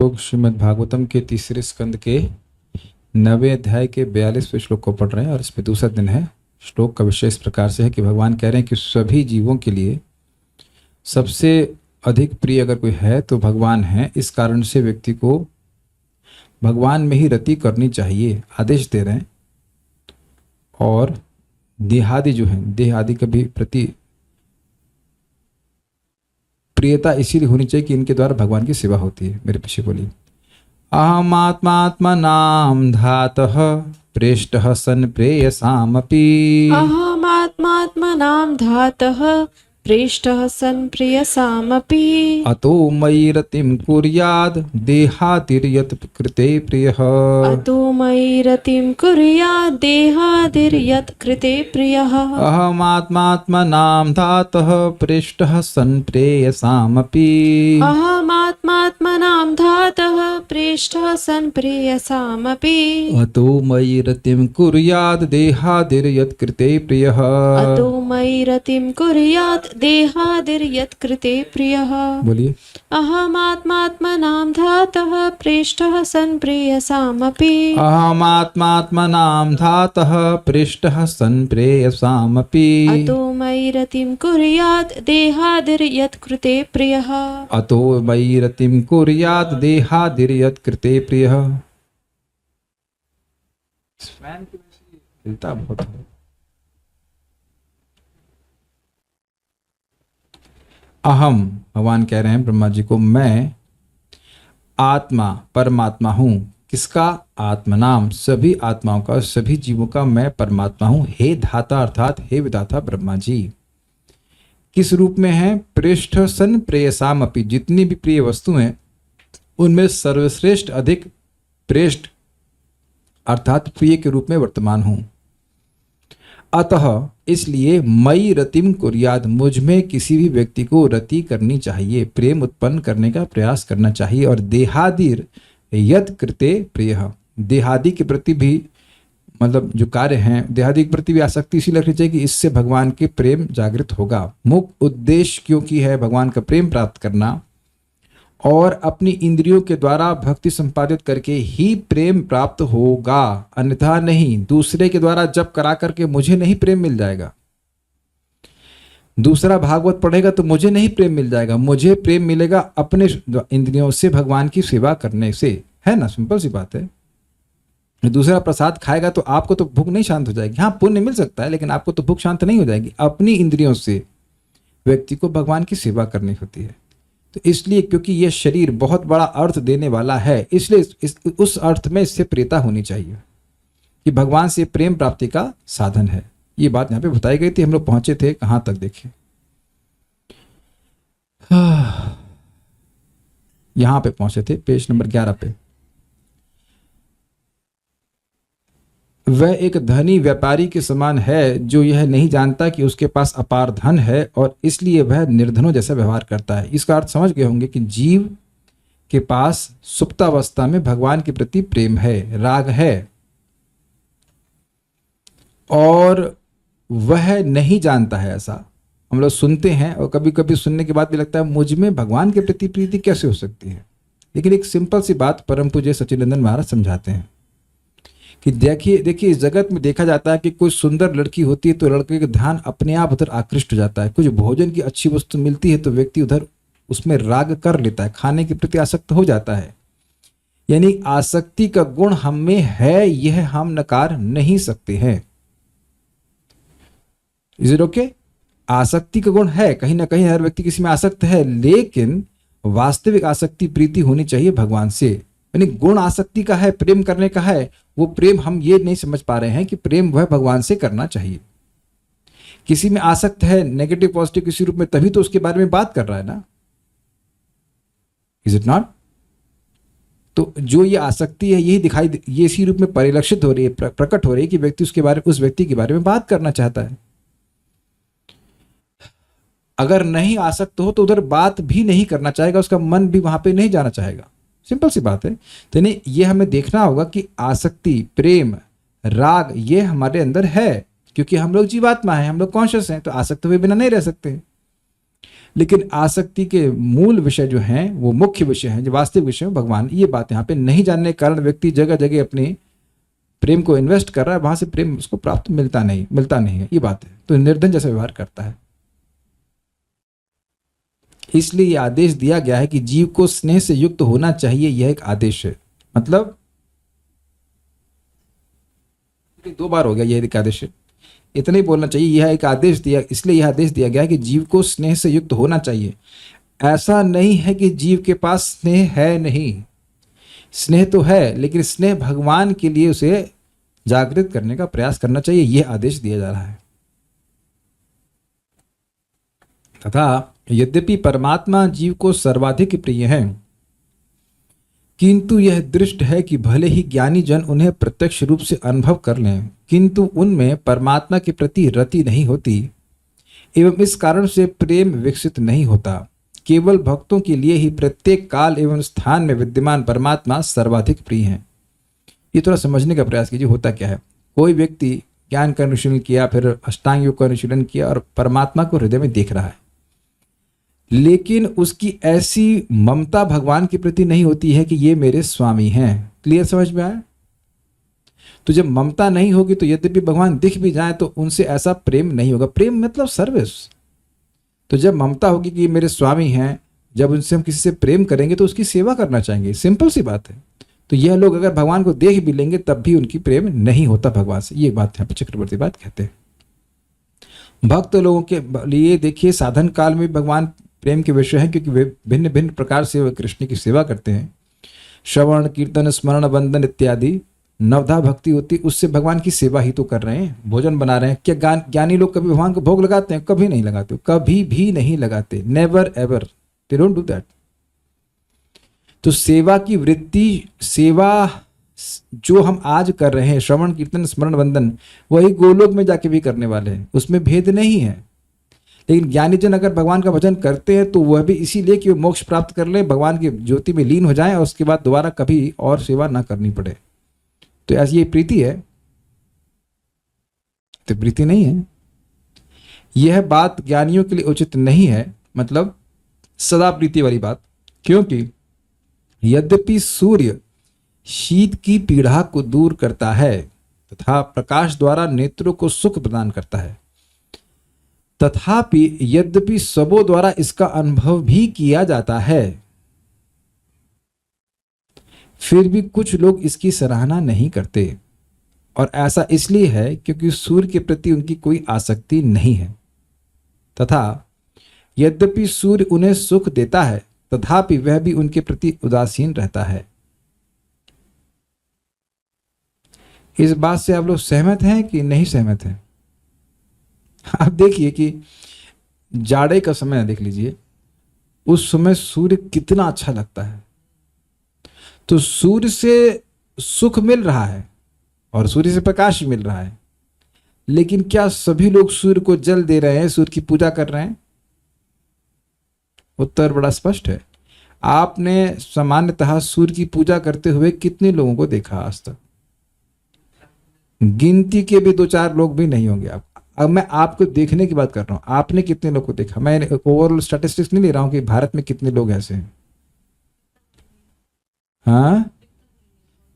लोग श्रीमद् भागवतम के तीसरे स्कंद के 9वें अध्याय के 42वें श्लोक को पढ़ रहे हैं और इसमें दूसरा दिन है। श्लोक का विषय इस प्रकार से है कि भगवान कह रहे हैं कि सभी जीवों के लिए सबसे अधिक प्रिय अगर कोई है तो भगवान है। इस कारण से व्यक्ति को भगवान में ही रति करनी चाहिए, आदेश दे रहे हैं। और देहादि जो है, देह आदि के भी प्रति प्रियता इसीलिए होनी चाहिए कि इनके द्वारा भगवान की सेवा होती है। मेरे पीछे बोलिए। अहमात्मात्मनां धातः प्रेष्टः सन् प्रेयसामपि। अहमात्मात्मनां धातः प्रेष्टः सन् प्रेयसामपि। अतो मयि रतिं कुर्याद् देहातिर्यत् कृते प्रियः। अतो मयि रतिं कुर्याद् देहादिर्यत् कृते प्रियः। अहमात्मात्मनां धातः प्रेष्टः सन् प्रेयसामपि। अहमात्मात्मनां धातः प्रेष्टः सन् प्रेयसामपि। अतो मयि रतिं कुर्याद् देहादिर्यत् कृते प्रियः। अतो मयि रतिं कुर्यात् देहादिर्यत् कृते प्रियः। बोलिए। अहमात्मात्मनां धातः प्रेष्टः सन् प्रेयसामपि। अहमात्मात्मनां धातः प्रेष्टः सन् प्रेयसामपि। अतो मयि रतिं कुर्यात् देहादिर्यत् कृते प्रियः। अतो मयि रतिं कुर्यात् देहादिर्यत् कृते प्रियः। हिलता बहुत है। अहम, भगवान कह रहे हैं ब्रह्मा जी को, मैं आत्मा परमात्मा हूँ। किसका? आत्मनाम, सभी आत्माओं का, सभी जीवों का मैं परमात्मा हूँ। हे धाता अर्थात हे विधाता ब्रह्मा जी। किस रूप में है? पृष्ठ सन प्रेयसाम अपि, जितनी भी प्रिय वस्तु हैं उनमें सर्वश्रेष्ठ अधिक प्रेष्ठ अर्थात प्रिय के रूप में वर्तमान हूँ। अतः इसलिए मई रतिम कुर्याद, मुझ में किसी भी व्यक्ति को रति करनी चाहिए, प्रेम उत्पन्न करने का प्रयास करना चाहिए। और देहादिर यद कृते प्रिय, देहादि के प्रति भी मतलब जो कार्य हैं देहादि के प्रति भी आसक्ति इसी रखनी चाहिए कि इससे भगवान के प्रेम जागृत होगा। मुख्य उद्देश्य क्योंकि है भगवान का प्रेम प्राप्त करना, और अपनी इंद्रियों के द्वारा भक्ति संपादित करके ही प्रेम प्राप्त होगा, अन्यथा नहीं। दूसरे के द्वारा जप करा करके मुझे नहीं प्रेम मिल जाएगा। दूसरा भागवत पढ़ेगा तो मुझे नहीं प्रेम मिल जाएगा। मुझे प्रेम मिलेगा अपने इंद्रियों से भगवान की सेवा करने से, है ना? सिंपल सी बात है। दूसरा प्रसाद खाएगा तो आपको तो भूख नहीं शांत हो जाएगी। हाँ, पुण्य मिल सकता है लेकिन आपको तो भूख शांत नहीं हो जाएगी। अपनी इंद्रियों से व्यक्ति को भगवान की सेवा करनी होती है। तो इसलिए क्योंकि यह शरीर बहुत बड़ा अर्थ देने वाला है, इसलिए उस अर्थ में इससे प्रियता होनी चाहिए कि भगवान से प्रेम प्राप्ति का साधन है। ये बात यहाँ पे बताई गई थी। हम लोग पहुंचे थे कहाँ तक देखें, यहाँ पे पहुंचे थे पेज नंबर 11 पे। वह एक धनी व्यापारी के समान है जो यह नहीं जानता कि उसके पास अपार धन है और इसलिए वह निर्धनों जैसा व्यवहार करता है। इसका अर्थ समझ गए होंगे कि जीव के पास सुप्तावस्था में भगवान के प्रति प्रेम है, राग है, और वह नहीं जानता है। ऐसा हम लोग सुनते हैं और कभी कभी सुनने के बाद भी लगता है मुझ में भगवान के प्रति प्रीति कैसे हो सकती है। लेकिन एक सिंपल सी बात परम पूज्य सच्चिदानंद महाराज समझाते हैं कि देखिए इस जगत में देखा जाता है कि कोई सुंदर लड़की होती है तो लड़के का ध्यान अपने आप उधर आकृष्ट हो जाता है। कुछ भोजन की अच्छी वस्तु मिलती है तो व्यक्ति उधर उसमें राग कर लेता है, खाने के प्रति आसक्त हो जाता है। यानी आसक्ति का गुण हम में है, यह हम नकार नहीं सकते हैं। Is it okay? आसक्ति का गुण है, कहीं ना कहीं हर व्यक्ति किसी में आसक्त है, लेकिन वास्तविक आसक्ति प्रीति होनी चाहिए भगवान से। यानी गुण आसक्ति का है, प्रेम करने का है। वो प्रेम हम ये नहीं समझ पा रहे हैं कि प्रेम वह भगवान से करना चाहिए। किसी में आसक्त है नेगेटिव पॉजिटिव किसी रूप में, तभी तो उसके बारे में बात कर रहा है ना। Is it not? तो जो ये आसक्ति है यही ये इसी रूप में परिलक्षित हो रही है, प्रकट हो रही है कि व्यक्ति उस व्यक्ति के बारे में बात करना चाहता है। अगर नहीं आसक्त हो तो उधर बात भी नहीं करना चाहेगा, उसका मन भी वहां पे नहीं जाना चाहेगा। सिंपल सी बात है। तो नहीं, ये हमें देखना होगा कि आसक्ति, प्रेम, राग ये हमारे अंदर है, क्योंकि हम लोग जीवात्मा है, हम लोग कॉन्शियस हैं, तो आसक्त हुए बिना नहीं रह सकते। लेकिन आसक्ति के मूल विषय जो हैं, वो मुख्य विषय हैं, जो वास्तविक विषय हैं, भगवान, ये बात यहाँ पे नहीं जानने के कारण व्यक्ति जगह जगह अपनी प्रेम को इन्वेस्ट कर रहा है, वहां से प्रेम उसको प्राप्त मिलता नहीं है, ये बात है। तो निर्धन जैसा व्यवहार करता है। इसलिए यह आदेश दिया गया है कि जीव को स्नेह से युक्त होना चाहिए, यह एक आदेश है। मतलब 2 बार हो गया यह एक आदेश है, इतना ही बोलना चाहिए। यह एक आदेश दिया, इसलिए यह आदेश दिया गया है कि जीव को स्नेह से युक्त होना चाहिए। ऐसा नहीं है कि जीव के पास स्नेह है नहीं, स्नेह तो है, लेकिन स्नेह भगवान के लिए उसे जागृत करने का प्रयास करना चाहिए, यह आदेश दिया जा रहा है। तथा यद्यपि परमात्मा जीव को सर्वाधिक प्रिय है, किंतु यह दृष्ट है कि भले ही ज्ञानी जन उन्हें प्रत्यक्ष रूप से अनुभव कर लें, किंतु उनमें परमात्मा के प्रति रति नहीं होती, एवं इस कारण से प्रेम विकसित नहीं होता। केवल भक्तों के लिए ही प्रत्येक काल एवं स्थान में विद्यमान परमात्मा सर्वाधिक प्रिय है। ये थोड़ा समझने का प्रयास कीजिए, होता क्या है। कोई व्यक्ति ज्ञान का अनुशीलन किया, फिर अष्टांग योग का अनुशीलन किया और परमात्मा को हृदय में देख रहा है, लेकिन उसकी ऐसी ममता भगवान के प्रति नहीं होती है कि ये मेरे स्वामी हैं। क्लियर समझ में आया? तो जब ममता नहीं होगी तो यद्यपि भगवान दिख भी जाए तो उनसे ऐसा प्रेम नहीं होगा। प्रेम मतलब सर्विस। तो जब ममता होगी कि ये मेरे स्वामी हैं, जब उनसे हम किसी से प्रेम करेंगे तो उसकी सेवा करना चाहेंगे, सिंपल सी बात है। तो यह लोग अगर भगवान को देख भी लेंगे तब भी उनकी प्रेम नहीं होता भगवान से, ये बात यहाँ पे चक्रवर्ती बात कहते हैं। भक्त लोगों के लिए देखिए साधन काल में भगवान प्रेम के विषय है, क्योंकि वे भिन्न भिन्न प्रकार से कृष्ण की सेवा करते हैं। श्रवण कीर्तन स्मरण वंदन इत्यादि नवधा भक्ति होती, उससे भगवान की सेवा ही तो कर रहे हैं, भोजन बना रहे हैं। क्या ज्ञानी लोग कभी भगवान को भोग लगाते हैं? कभी नहीं लगाते, कभी भी नहीं लगाते, never ever, they don't do that. तो सेवा की वृत्ति, सेवा जो हम आज कर रहे हैं, श्रवण कीर्तन स्मरण वंदन, वही गोलोक में जाके भी करने वाले हैं, उसमें भेद नहीं है। लेकिन ज्ञानी जन अगर भगवान का भजन करते हैं तो वह भी इसीलिए कि वो मोक्ष प्राप्त कर ले, भगवान की ज्योति में लीन हो जाएं और उसके बाद दोबारा कभी और सेवा ना करनी पड़े। तो ऐसी ये प्रीति है, तो प्रीति नहीं है। यह बात ज्ञानियों के लिए उचित नहीं है, मतलब सदा प्रीति वाली बात। क्योंकि यद्यपि सूर्य शीत की पीड़ा को दूर करता है तथा प्रकाश द्वारा नेत्रों को सुख प्रदान करता है, तथापि यद्यपि सबों द्वारा इसका अनुभव भी किया जाता है, फिर भी कुछ लोग इसकी सराहना नहीं करते। और ऐसा इसलिए है क्योंकि सूर्य के प्रति उनकी कोई आसक्ति नहीं है, तथा यद्यपि सूर्य उन्हें सुख देता है तथापि वह भी उनके प्रति उदासीन रहता है। इस बात से आप लोग सहमत हैं कि नहीं सहमत हैं? आप देखिए कि जाड़े का समय देख लीजिए, उस समय सूर्य कितना अच्छा लगता है। तो सूर्य से सुख मिल रहा है और सूर्य से प्रकाश मिल रहा है, लेकिन क्या सभी लोग सूर्य को जल दे रहे हैं, सूर्य की पूजा कर रहे हैं? उत्तर बड़ा स्पष्ट है। आपने सामान्यतः सूर्य की पूजा करते हुए कितने लोगों को देखा आज तक? गिनती के भी 2-4 लोग भी नहीं होंगे। आप, अब मैं आपको देखने की बात कर रहा हूं, आपने कितने लोग को देखा? मैं ओवरऑल स्टैटिस्टिक्स नहीं ले रहा हूं कि भारत में कितने लोग ऐसे हैं। हाँ,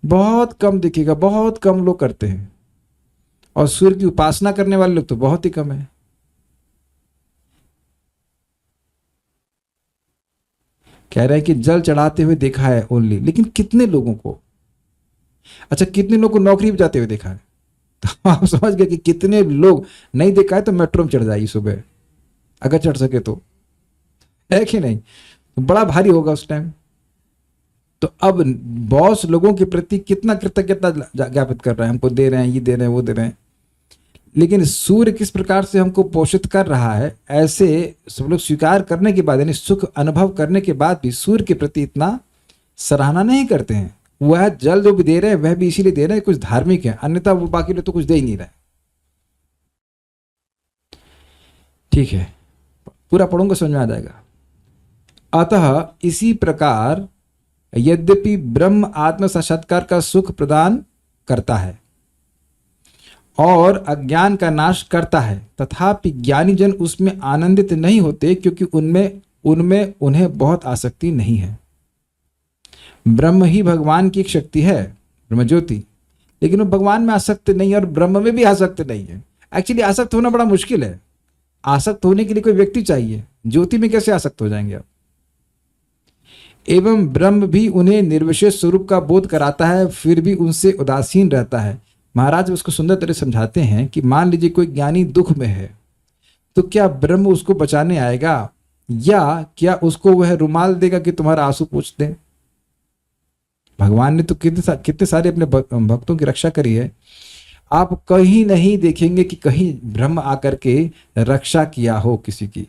बहुत कम दिखेगा, बहुत कम लोग करते हैं। और सूर्य की उपासना करने वाले लोग तो बहुत ही कम है। कह रहे हैं कि जल चढ़ाते हुए देखा है ओनली, लेकिन कितने लोगों को? अच्छा, कितने लोगों को नौकरी पे जाते हुए देखा है? तो आप समझ गए कि कितने लोग नहीं देखा है तो मेट्रो में चढ़ जाइए सुबह, अगर चढ़ सके तो, है कि नहीं? तो बड़ा भारी होगा उस टाइम। तो अब बॉस लोगों के प्रति कितना कृतज्ञता ज्ञापित कर रहे हैं, हमको दे रहे हैं, ये दे रहे हैं, वो दे रहे हैं। लेकिन सूर्य किस प्रकार से हमको पोषित कर रहा है, ऐसे सब लोग स्वीकार करने के बाद, यानी सुख अनुभव करने के बाद भी सूर्य के प्रति इतना सराहना नहीं करते हैं। वह जल जो भी दे रहे हैं वह भी इसीलिए दे रहे हैं कुछ धार्मिक है, अन्यथा वो बाकी लोग तो कुछ दे ही नहीं रहे। ठीक है, पूरा पढ़ूंगा, समझ में आ जाएगा। अतः इसी प्रकार यद्यपि ब्रह्म आत्म साक्षात्कार का सुख प्रदान करता है और अज्ञान का नाश करता है। तथापि ज्ञानी जन उसमें आनंदित नहीं होते, क्योंकि उनमें उनमें उन्हें बहुत आसक्ति नहीं है। ब्रह्म ही भगवान की एक शक्ति है, ब्रह्म ज्योति, लेकिन वो भगवान में आसक्त नहीं है और ब्रह्म में भी आसक्त नहीं है। एक्चुअली आसक्त होना बड़ा मुश्किल है। आसक्त होने के लिए कोई व्यक्ति चाहिए, ज्योति में कैसे आसक्त हो जाएंगे आप? एवं ब्रह्म भी उन्हें निर्विशेष स्वरूप का बोध कराता है, फिर भी उनसे उदासीन रहता है। महाराज उसको सुंदर तरह समझाते हैं कि मान लीजिए कोई ज्ञानी दुख में है, तो क्या ब्रह्म उसको बचाने आएगा, या क्या उसको वह रुमाल देगा कि तुम्हारा आंसू पोंछ दे? भगवान ने तो कितने सारे अपने भक्तों की रक्षा करी है। आप कहीं नहीं देखेंगे कि कहीं ब्रह्म आकर के रक्षा किया हो किसी की।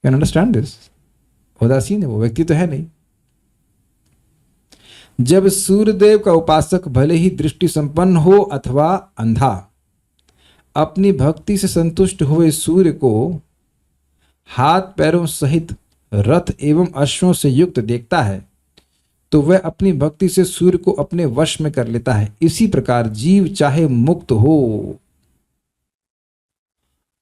Can understand this? उदासीन है वो व्यक्ति, तो है नहीं। जब सूर्यदेव का उपासक भले ही दृष्टि संपन्न हो अथवा अंधा, अपनी भक्ति से संतुष्ट हुए सूर्य को हाथ पैरों सहित रथ एवं अश्वों से युक्त देखता है, तो वह अपनी भक्ति से सूर्य को अपने वश में कर लेता है। इसी प्रकार जीव चाहे मुक्त हो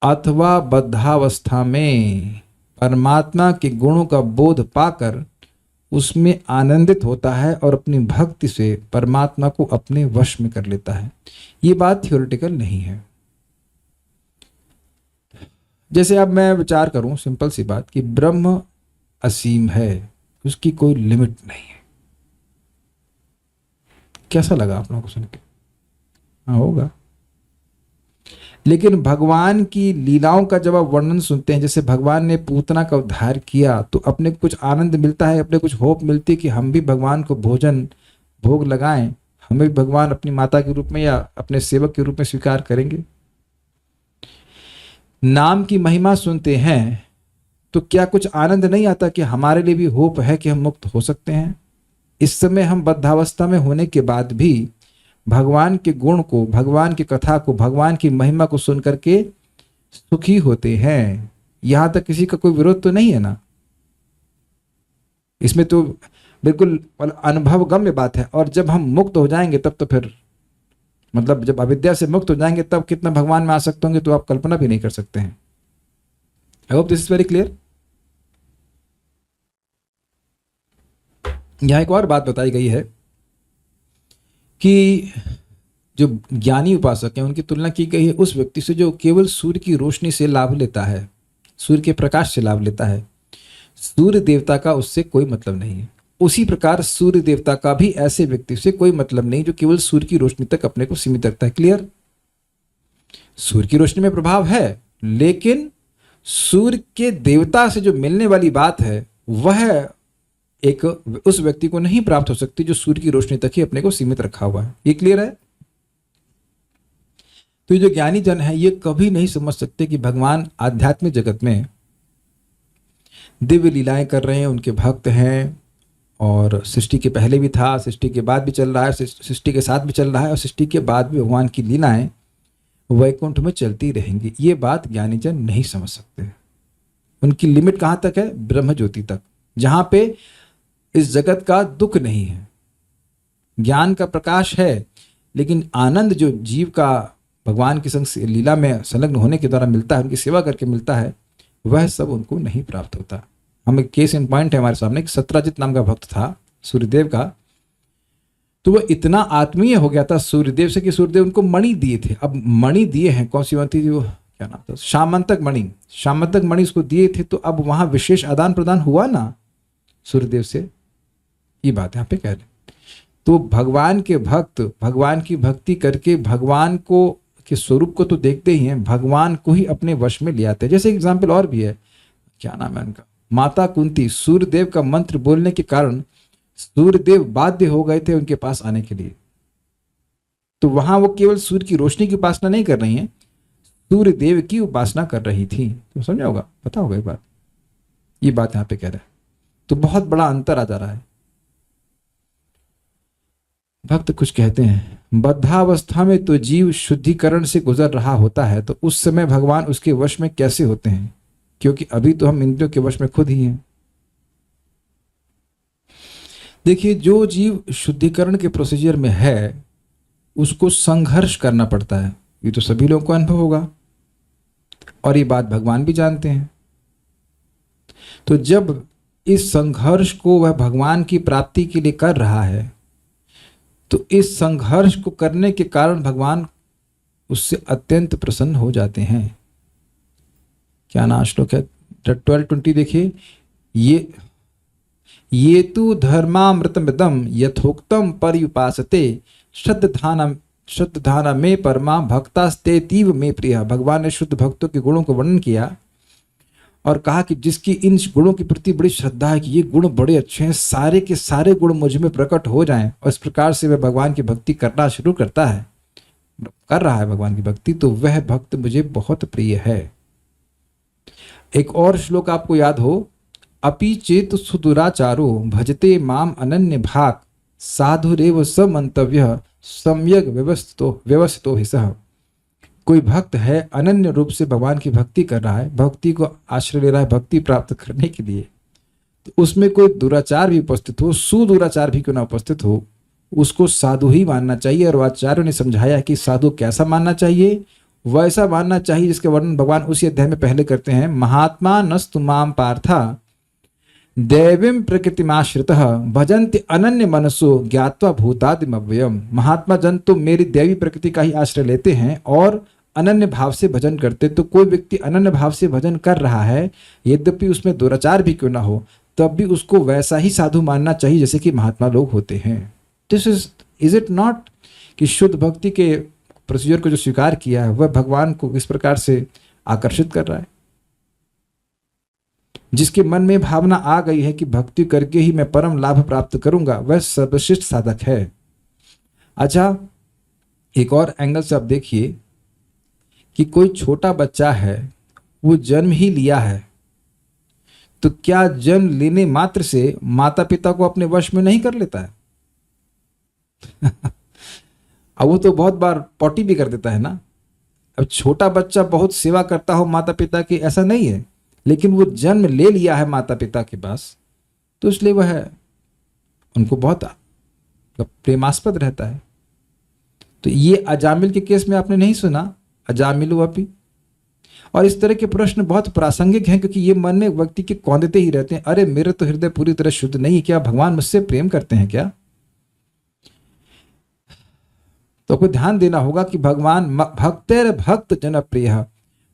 अथवा बद्धावस्था में परमात्मा के गुणों का बोध पाकर उसमें आनंदित होता है और अपनी भक्ति से परमात्मा को अपने वश में कर लेता है। ये बात थियोरिटिकल नहीं है। जैसे अब मैं विचार करूं, सिंपल सी बात, कि ब्रह्म असीम है, उसकी कोई लिमिट नहीं है। कैसा लगा आप लोगों को सुन के? हाँ, होगा। लेकिन भगवान की लीलाओं का जब आप वर्णन सुनते हैं, जैसे भगवान ने पूतना का उद्धार किया, तो अपने को कुछ आनंद मिलता है, अपने कुछ होप मिलती है कि हम भी भगवान को भोग लगाएं, हमें भी भगवान अपनी माता के रूप में या अपने सेवक के रूप में स्वीकार करेंगे। नाम की महिमा सुनते हैं तो क्या कुछ आनंद नहीं आता कि हमारे लिए भी होप है कि हम मुक्त हो सकते हैं? इस समय हम बद्धावस्था में होने के बाद भी भगवान के गुण को, भगवान की कथा को, भगवान की महिमा को सुन करके सुखी होते हैं। यहां तक किसी का कोई विरोध तो नहीं है ना? इसमें तो बिल्कुल अनुभव गम्य बात है। और जब हम मुक्त हो जाएंगे तब तो फिर, मतलब जब अविद्या से मुक्त हो जाएंगे तब कितना भगवान में आसक्त होंगे तो आप कल्पना भी नहीं कर सकते हैं। आई hope this is very clear. यहां एक और बात बताई गई है कि जो ज्ञानी उपासक हैं उनकी तुलना की गई है उस व्यक्ति से जो केवल सूर्य की रोशनी से लाभ लेता है, सूर्य के प्रकाश से लाभ लेता है। सूर्य देवता का उससे कोई मतलब नहीं है। उसी प्रकार सूर्य देवता का भी ऐसे व्यक्ति से कोई मतलब नहीं जो केवल सूर्य की रोशनी तक अपने को सीमित रखता है। क्लियर? सूर्य की रोशनी में प्रभाव है, लेकिन सूर्य के देवता से जो मिलने वाली बात है वह एक उस व्यक्ति को नहीं प्राप्त हो सकती जो सूर्य की रोशनी तक ही अपने को सीमित रखा हुआ है। ये क्लियर है? तो ये जो ज्ञानी जन है ये कभी नहीं समझ सकते कि भगवान आध्यात्मिक जगत में दिव्य लीलाएं कर रहे हैं, उनके भक्त हैं, और सृष्टि के पहले भी था, सृष्टि के बाद भी चल रहा है, सृष्टि के साथ भी चल रहा है, और सृष्टि के बाद भी भगवान की लीलाएं वैकुंठ में चलती रहेंगी। ये बात ज्ञानी जन नहीं समझ सकते। उनकी लिमिट कहाँ तक है? ब्रह्म ज्योति तक, जहां पे इस जगत का दुख नहीं है, ज्ञान का प्रकाश है, लेकिन आनंद जो जीव का भगवान के संग लीला में संलग्न होने के द्वारा मिलता है, उनकी सेवा करके मिलता है, वह सब उनको नहीं प्राप्त होता। हम एक केस इन पॉइंट है हमारे सामने, सत्राजित नाम का भक्त था सूर्यदेव का, तो वह इतना आत्मीय हो गया था सूर्यदेव से कि सूर्यदेव उनको मणि दिए थे। अब मणि दिए हैं, कौन सी मणि थी वो, क्या नाम था, शामंतक मणि, शामंतक मणि उसको दिए थे। तो अब वहां विशेष आदान प्रदान हुआ ना सूर्यदेव से, ये बात यहाँ पे कह रहे। तो भगवान के भक्त भगवान की भक्ति करके भगवान को के स्वरूप को तो देखते ही हैं, भगवान को ही अपने वश में ले आते हैं। जैसे एग्जाम्पल और भी है, क्या नाम है उनका, माता कुंती, सूर्यदेव का मंत्र बोलने के कारण सूर्यदेव बाध्य हो गए थे उनके पास आने के लिए। तो वहां वो केवल सूर्य की रोशनी की उपासना नहीं कर रही हैं, सूर्यदेव की उपासना कर रही थी। तो समझा होगा, पता होगा ये बात, ये बात यहां पे कह रहा है। तो बहुत बड़ा अंतर आ जा रहा है। भक्त कुछ कहते हैं, बद्धावस्था में तो जीव शुद्धिकरण से गुजर रहा होता है, तो उस समय भगवान उसके वश में कैसे होते हैं? क्योंकि अभी तो हम इंद्रियों के वश में खुद ही हैं। देखिए, जो जीव शुद्धिकरण के प्रोसीजर में है उसको संघर्ष करना पड़ता है। ये तो सभी लोगों को अनुभव होगा और ये बात भगवान भी जानते हैं। तो जब इस संघर्ष को वह भगवान की प्राप्ति के लिए कर रहा है, तो इस संघर्ष को करने के कारण भगवान उससे अत्यंत प्रसन्न हो जाते हैं। क्या ना श्लोक है 12:20 देखिए, ये तु धर्मामृतमिदं यथोक्तम पर्युपासते श्रद्धाना में परमा भक्तास्ते तीव में प्रिय। भगवान ने शुद्ध भक्तों के गुणों को वर्णन किया और कहा कि जिसकी इन गुणों के प्रति बड़ी श्रद्धा है कि ये गुण बड़े अच्छे हैं, सारे के सारे गुण मुझ में प्रकट हो जाएं, और इस प्रकार से वह भगवान की भक्ति करना शुरू कर रहा है भगवान की भक्ति, तो वह भक्त मुझे बहुत प्रिय है। एक और श्लोक आपको याद हो, अपि चेत सुदुराचारो भजते माम अनन्य भाग साधुरेव समंतव्य सम्यक व्यवस्थितो हि सः। कोई भक्त है, अनन्य रूप से भगवान की भक्ति कर रहा है, भक्ति को आश्रय ले रहा है भक्ति प्राप्त करने के लिए, तो उसमें कोई दुराचार भी उपस्थित हो, सुदुराचार भी क्यों ना उपस्थित हो, उसको साधु ही मानना चाहिए। और आचार्यों ने समझाया कि साधु कैसा मानना चाहिए, वैसा मानना चाहिए जिसके वर्णन भगवान उसी अध्याय में पहले करते हैं। महात्मा नस्तु माम पार्था दैवीं प्रकृतिमाश्रितः भजन्ति अनन्य मनसो ज्ञात्वा भूतादिमव्ययम्। महात्मा जन तो मेरी दैवी प्रकृति का ही आश्रय लेते हैं और अनन्य भाव से भजन करते। तो कोई व्यक्ति अनन्य भाव से भजन कर रहा है, यद्यपि उसमें दुराचार भी क्यों ना हो, तब भी उसको वैसा ही साधु मानना चाहिए जैसे कि महात्मा लोग होते हैं। दिस इज इट नॉट कि शुद्ध भक्ति के प्रोसीजर को जो स्वीकार किया है वह भगवान को किस प्रकार से आकर्षित कर रहा है। जिसके मन में भावना आ गई है कि भक्ति करके ही मैं परम लाभ प्राप्त करूंगा, वह सर्वश्रेष्ठ साधक है। अच्छा, एक और एंगल से आप देखिए कि कोई छोटा बच्चा है, वो जन्म ही लिया है, तो क्या जन्म लेने मात्र से माता पिता को अपने वश में नहीं कर लेता है? अब वो तो बहुत बार पॉटी भी कर देता है ना। अब छोटा बच्चा बहुत सेवा करता हो माता पिता की, ऐसा नहीं है, लेकिन वो जन्म ले लिया है माता पिता के पास, तो इसलिए वह उनको बहुत प्रेमास्पद रहता है। तो ये अजामिल के केस में आपने नहीं सुना, अजामिलु अपि। और इस तरह के प्रश्न बहुत प्रासंगिक हैं, क्योंकि ये मन में व्यक्ति के कौंधते ही रहते हैं, अरे मेरे तो हृदय पूरी तरह शुद्ध नहीं, क्या भगवान मुझसे प्रेम करते हैं क्या? तो आपको ध्यान देना होगा कि भगवान भक्तेर भक्त जन प्रिय,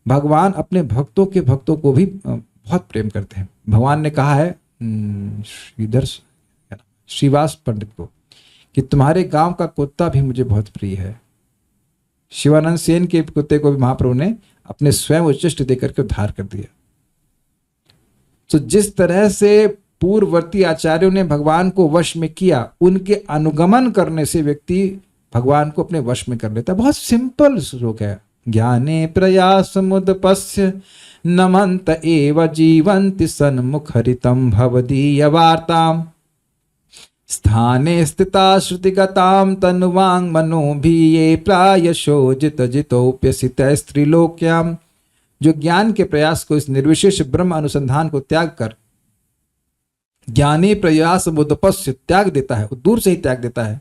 भगवान अपने भक्तों को भी बहुत प्रेम करते हैं। भगवान ने कहा है श्रीवास पंडित को कि तुम्हारे गांव का कुत्ता भी मुझे बहुत प्रिय है। शिवानंद सेन के कुत्ते को भी महाप्रभु ने अपने स्वयं उच्चिष्ट देकर के उद्धार कर दिया। तो जिस तरह से पूर्ववर्ती आचार्यों ने भगवान को वश में किया, उनके अनुगमन करने से व्यक्ति भगवान को अपने वश में कर लेता है। बहुत सिंपल श्लोक है, ज्ञाने प्रयासमुदपस्य नमन्त एव जीवन्ति सन्मुखरितं भवदीय वार्ताम् स्थाने स्थिता श्रुतिगतां तनुवांग मनोभिये प्रायशो जितोप्यसित स्त्रीलोक्याम। जो ज्ञान के प्रयास को, इस निर्विशेष ब्रह्म अनुसंधान को त्याग कर ज्ञाने प्रयास मुदपस्य त्याग देता है, दूर से ही त्याग देता है।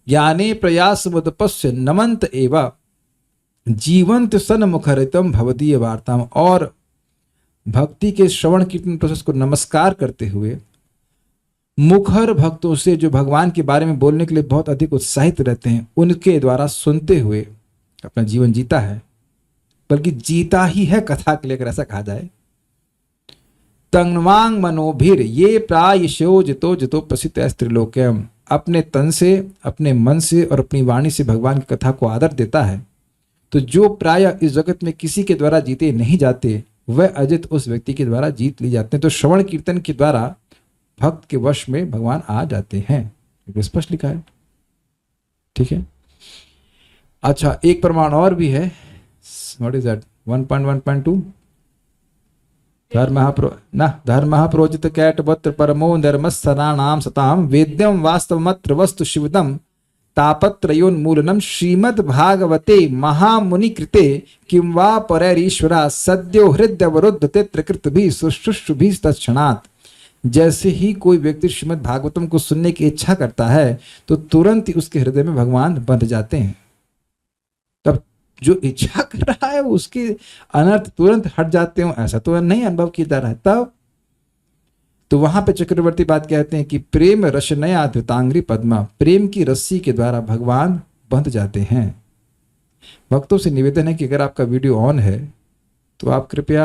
ज्ञाने प्रयास मुदपस्य नमन्त एव जीवंत सन्मुखरितं भवदीय वार्ताम। और भक्ति के श्रवण कीर्तन प्रोसेस को नमस्कार करते हुए मुखर भक्तों से, जो भगवान के बारे में बोलने के लिए बहुत अधिक उत्साहित रहते हैं, उनके द्वारा सुनते हुए अपना जीवन जीता है, बल्कि जीता ही है कथा के लिए, अगर ऐसा कहा जाए। तन्वांग मनोभिर ये प्रायशो जितो प्रसिद्ध स्त्रीलोक्यम। अपने तन से, अपने मन से और अपनी वाणी से भगवान की कथा को आदर देता है, तो जो प्राय इस जगत में किसी के द्वारा जीते नहीं जाते, वह अजित उस व्यक्ति के द्वारा जीत ली जाते हैं। तो श्रवण कीर्तन के द्वारा भक्त के वश में भगवान आ जाते हैं, स्पष्ट लिखा है। ठीक है। अच्छा, एक प्रमाण और भी है। What is that? 1.1.2 धर्मः प्रोजित कैटवत्र परमो धर्मस्सराणाम सताम वेद्यम वास्तवमत्र वस्तु शिवदम तापत्रयोन्मूलनम श्रीमद् भागवते महामुनि कृते किं वा परैरीश्वरा सद्यो हृदयवरुद्ध तित्रकृतभिः शुश्रूषुभिः तत्क्षणात् जैसे ही कोई व्यक्ति श्रीमद् भागवतम को सुनने की इच्छा करता है तो तुरंत ही उसके हृदय में भगवान बंध जाते हैं। तब जो इच्छा कर रहा है उसके अनर्थ तुरंत हट जाते हो, ऐसा तो नहीं अनुभव किया जा रहा है। तब तो वहां पे चक्रवर्ती बात कहते हैं कि प्रेम रशनया धृतांग्री पद्मा, प्रेम की रस्सी के द्वारा भगवान बंध जाते हैं। भक्तों से निवेदन है कि अगर आपका वीडियो ऑन है तो आप कृपया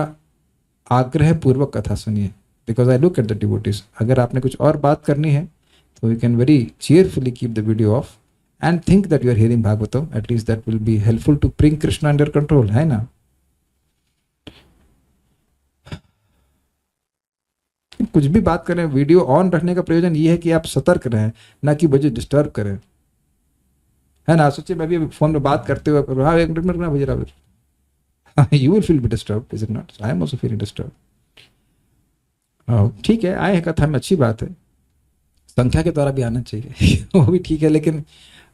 आग्रह पूर्वक कथा सुनिए, because I look at the devotees. अगर आपने कुछ और बात करनी है तो you can very cheerfully keep the video off and think that you are hearing Bhagavatam, at least that will be helpful to bring Krishna under control, है ना। कुछ भी बात करें, वीडियो ऑन रखने का प्रयोजन ये है कि आप सतर्क रहें, ना कि मुझे डिस्टर्ब करें, है ना। सोचिए मैं भी फोन पे बात करते हुए एक मिनट ना बज रहा, you will feel be disturb, is it not? I am also feeling disturb. ठीक है, आए हैं कथा में, अच्छी बात है, संख्या के द्वारा भी आना चाहिए वो भी ठीक है, लेकिन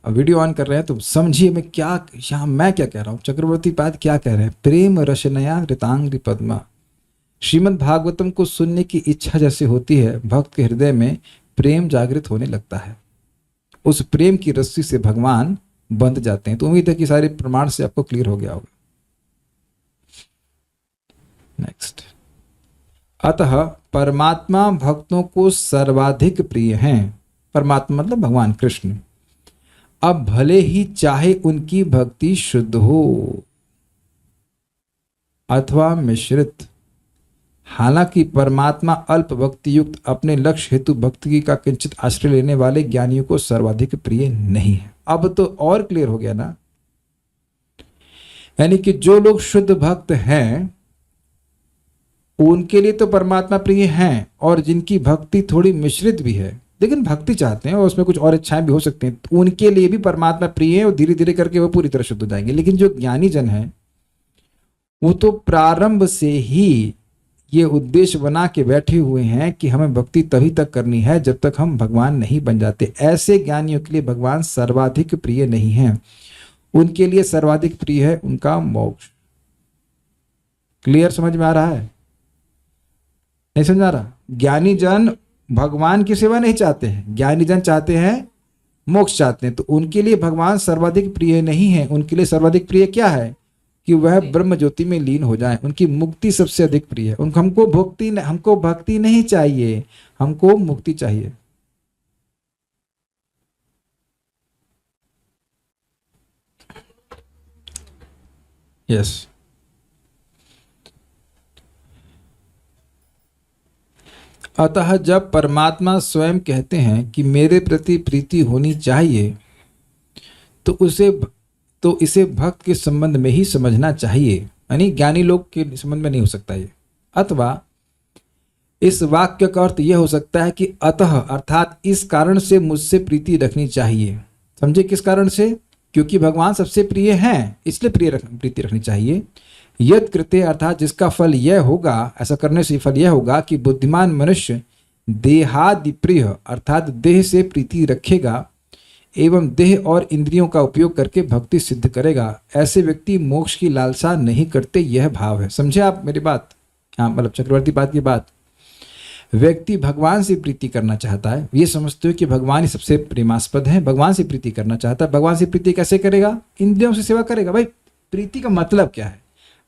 वीडियो ऑन कर रहे हैं तो समझिए मैं क्या कह रहा हूँ। चक्रवर्ती पाद क्या कह रहे हैं? प्रेम रशनया ऋतांग्री पद्मा, श्रीमद् भागवतम को सुनने की इच्छा जैसे होती है, भक्त के हृदय में प्रेम जागृत होने लगता है, उस प्रेम की रस्सी से भगवान बंध जाते हैं। तो उम्मीद है कि सारे प्रमाण से आपको क्लियर हो गया होगा। नेक्स्ट, अतः परमात्मा भक्तों को सर्वाधिक प्रिय हैं। परमात्मा मतलब भगवान कृष्ण। अब भले ही चाहे उनकी भक्ति शुद्ध हो अथवा मिश्रित, हालांकि परमात्मा अल्प भक्ति युक्त अपने लक्ष्य हेतु भक्ति का किंचित आश्रय लेने वाले ज्ञानियों को सर्वाधिक प्रिय नहीं है। अब तो और क्लियर हो गया ना, यानी कि जो लोग शुद्ध भक्त हैं उनके लिए तो परमात्मा प्रिय हैं, और जिनकी भक्ति थोड़ी मिश्रित भी है लेकिन भक्ति चाहते हैं और उसमें कुछ और इच्छाएं भी हो सकती हैं, तो उनके लिए भी परमात्मा प्रिय है और धीरे धीरे करके वो पूरी तरह शुद्ध हो जाएंगे। लेकिन जो ज्ञानी जन है वो तो प्रारंभ से ही ये उद्देश्य बना के बैठे हुए हैं कि हमें भक्ति तभी तक करनी है जब तक हम भगवान नहीं बन जाते। ऐसे ज्ञानियों के लिए भगवान सर्वाधिक प्रिय नहीं है, उनके लिए सर्वाधिक प्रिय है उनका मोक्ष। क्लियर, समझ में आ रहा है? नहीं समझ आ रहा? ज्ञानी जन भगवान की सेवा नहीं चाहते हैं, ज्ञानी जन चाहते हैं मोक्ष चाहते हैं, तो उनके लिए भगवान सर्वाधिक प्रिय नहीं है। उनके लिए सर्वाधिक प्रिय क्या है? कि वह ब्रह्म ज्योति में लीन हो जाए, उनकी मुक्ति सबसे अधिक प्रिय है। हमको भक्ति नहीं चाहिए, हमको मुक्ति चाहिए। यस, अतः जब परमात्मा स्वयं कहते हैं कि मेरे प्रति प्रीति होनी चाहिए, तो इसे भक्त के संबंध में ही समझना चाहिए, यानी ज्ञानी लोग के संबंध में नहीं हो सकता ये। अथवा इस वाक्य का अर्थ यह हो सकता है कि अतः अर्थात इस कारण से मुझसे प्रीति रखनी चाहिए। समझे, किस कारण से? क्योंकि भगवान सबसे प्रिय हैं, इसलिए प्रीति रखनी चाहिए। यद कृते अर्थात जिसका फल यह होगा, ऐसा करने से फल यह होगा कि बुद्धिमान मनुष्य देहादि प्रिय अर्थात देह से प्रीति रखेगा एवं देह और इंद्रियों का उपयोग करके भक्ति सिद्ध करेगा। ऐसे व्यक्ति मोक्ष की लालसा नहीं करते, यह भाव है। समझे आप मेरी बात? हाँ, मतलब चक्रवर्ती बात की बात। व्यक्ति भगवान से प्रीति करना चाहता है, ये समझते हो कि भगवान ही सबसे प्रेमास्पद है, भगवान से प्रीति करना चाहता है। भगवान से प्रीति कैसे करेगा? इंद्रियों से सेवा करेगा। भाई प्रीति का मतलब क्या है?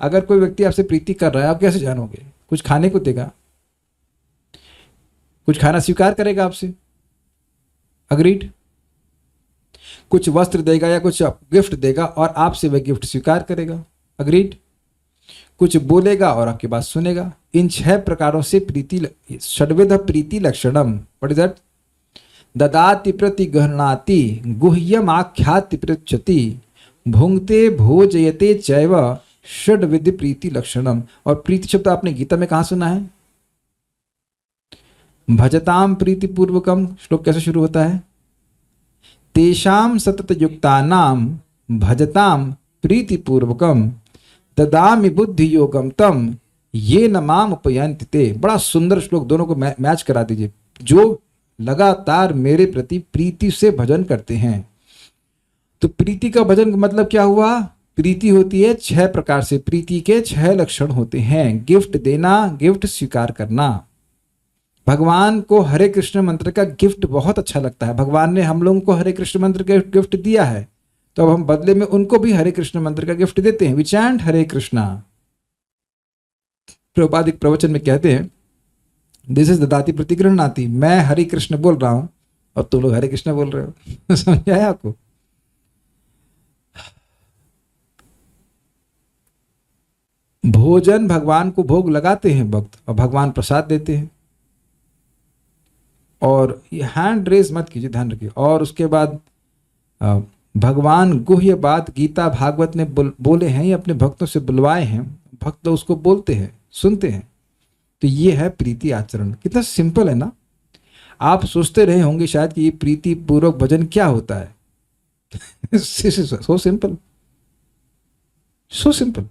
अगर कोई व्यक्ति आपसे प्रीति कर रहा है, आप कैसे जानोगे? कुछ खाने को देगा, कुछ खाना स्वीकार करेगा आपसे, अग्रीड? कुछ वस्त्र देगा या कुछ गिफ्ट देगा और आपसे वह गिफ्ट स्वीकार करेगा, अग्रीड? कुछ बोलेगा और आपकी बात सुनेगा। इन 6 प्रकारों से प्रीति, षड्विध प्रीति लक्षणम, व्हाट इज दैट? ददाति प्रति गहनाति गुह्यम आख्याति पृच्छति भुंगते भोजयते चैव षड्विध प्रीति लक्षणम। और प्रीति शब्द आपने गीता में कहाँ सुना है? भजताम प्रीति पूर्वकम। श्लोक कैसे शुरू होता है? तेषाम सतत युक्तानाम भजताम प्रीति पूर्वकम ददामि बुद्धि योगम तम ये न माम उपयन्ति ते। बड़ा सुंदर श्लोक, दोनों को मैच करा दीजिए। जो लगातार मेरे प्रति प्रीति से भजन करते हैं। तो प्रीति का भजन का मतलब क्या हुआ? प्रीति होती है 6 प्रकार से, प्रीति के 6 लक्षण होते हैं। गिफ्ट देना, गिफ्ट स्वीकार करना, भगवान को हरे कृष्ण मंत्र का गिफ्ट बहुत अच्छा लगता है। भगवान ने हम लोगों को हरे कृष्ण मंत्र का गिफ्ट दिया है, तो अब हम बदले में उनको भी हरे कृष्ण मंत्र का गिफ्ट देते हैं। वी चैंट हरे कृष्णा। प्रभुपाद एक प्रवचन में कहते हैं, दिस इज ददाति प्रतिगृह्णाति, मैं हरे कृष्ण बोल रहा हूं और तुम लोग हरे कृष्ण बोल रहे हो। समझ आया आपको? भोजन भगवान को भोग लगाते हैं भक्त, और भगवान प्रसाद देते हैं। और ये हैंड रेज मत कीजिए, ध्यान रखिए। और उसके बाद भगवान गुह्य बात गीता भागवत ने बोले हैं, ये अपने भक्तों से बुलवाए हैं, भक्त उसको बोलते हैं, सुनते हैं। तो ये है प्रीति आचरण। कितना सिंपल है ना। आप सोचते रहे होंगे शायद कि ये प्रीति पूर्वक भजन क्या होता है। So simple, so simple.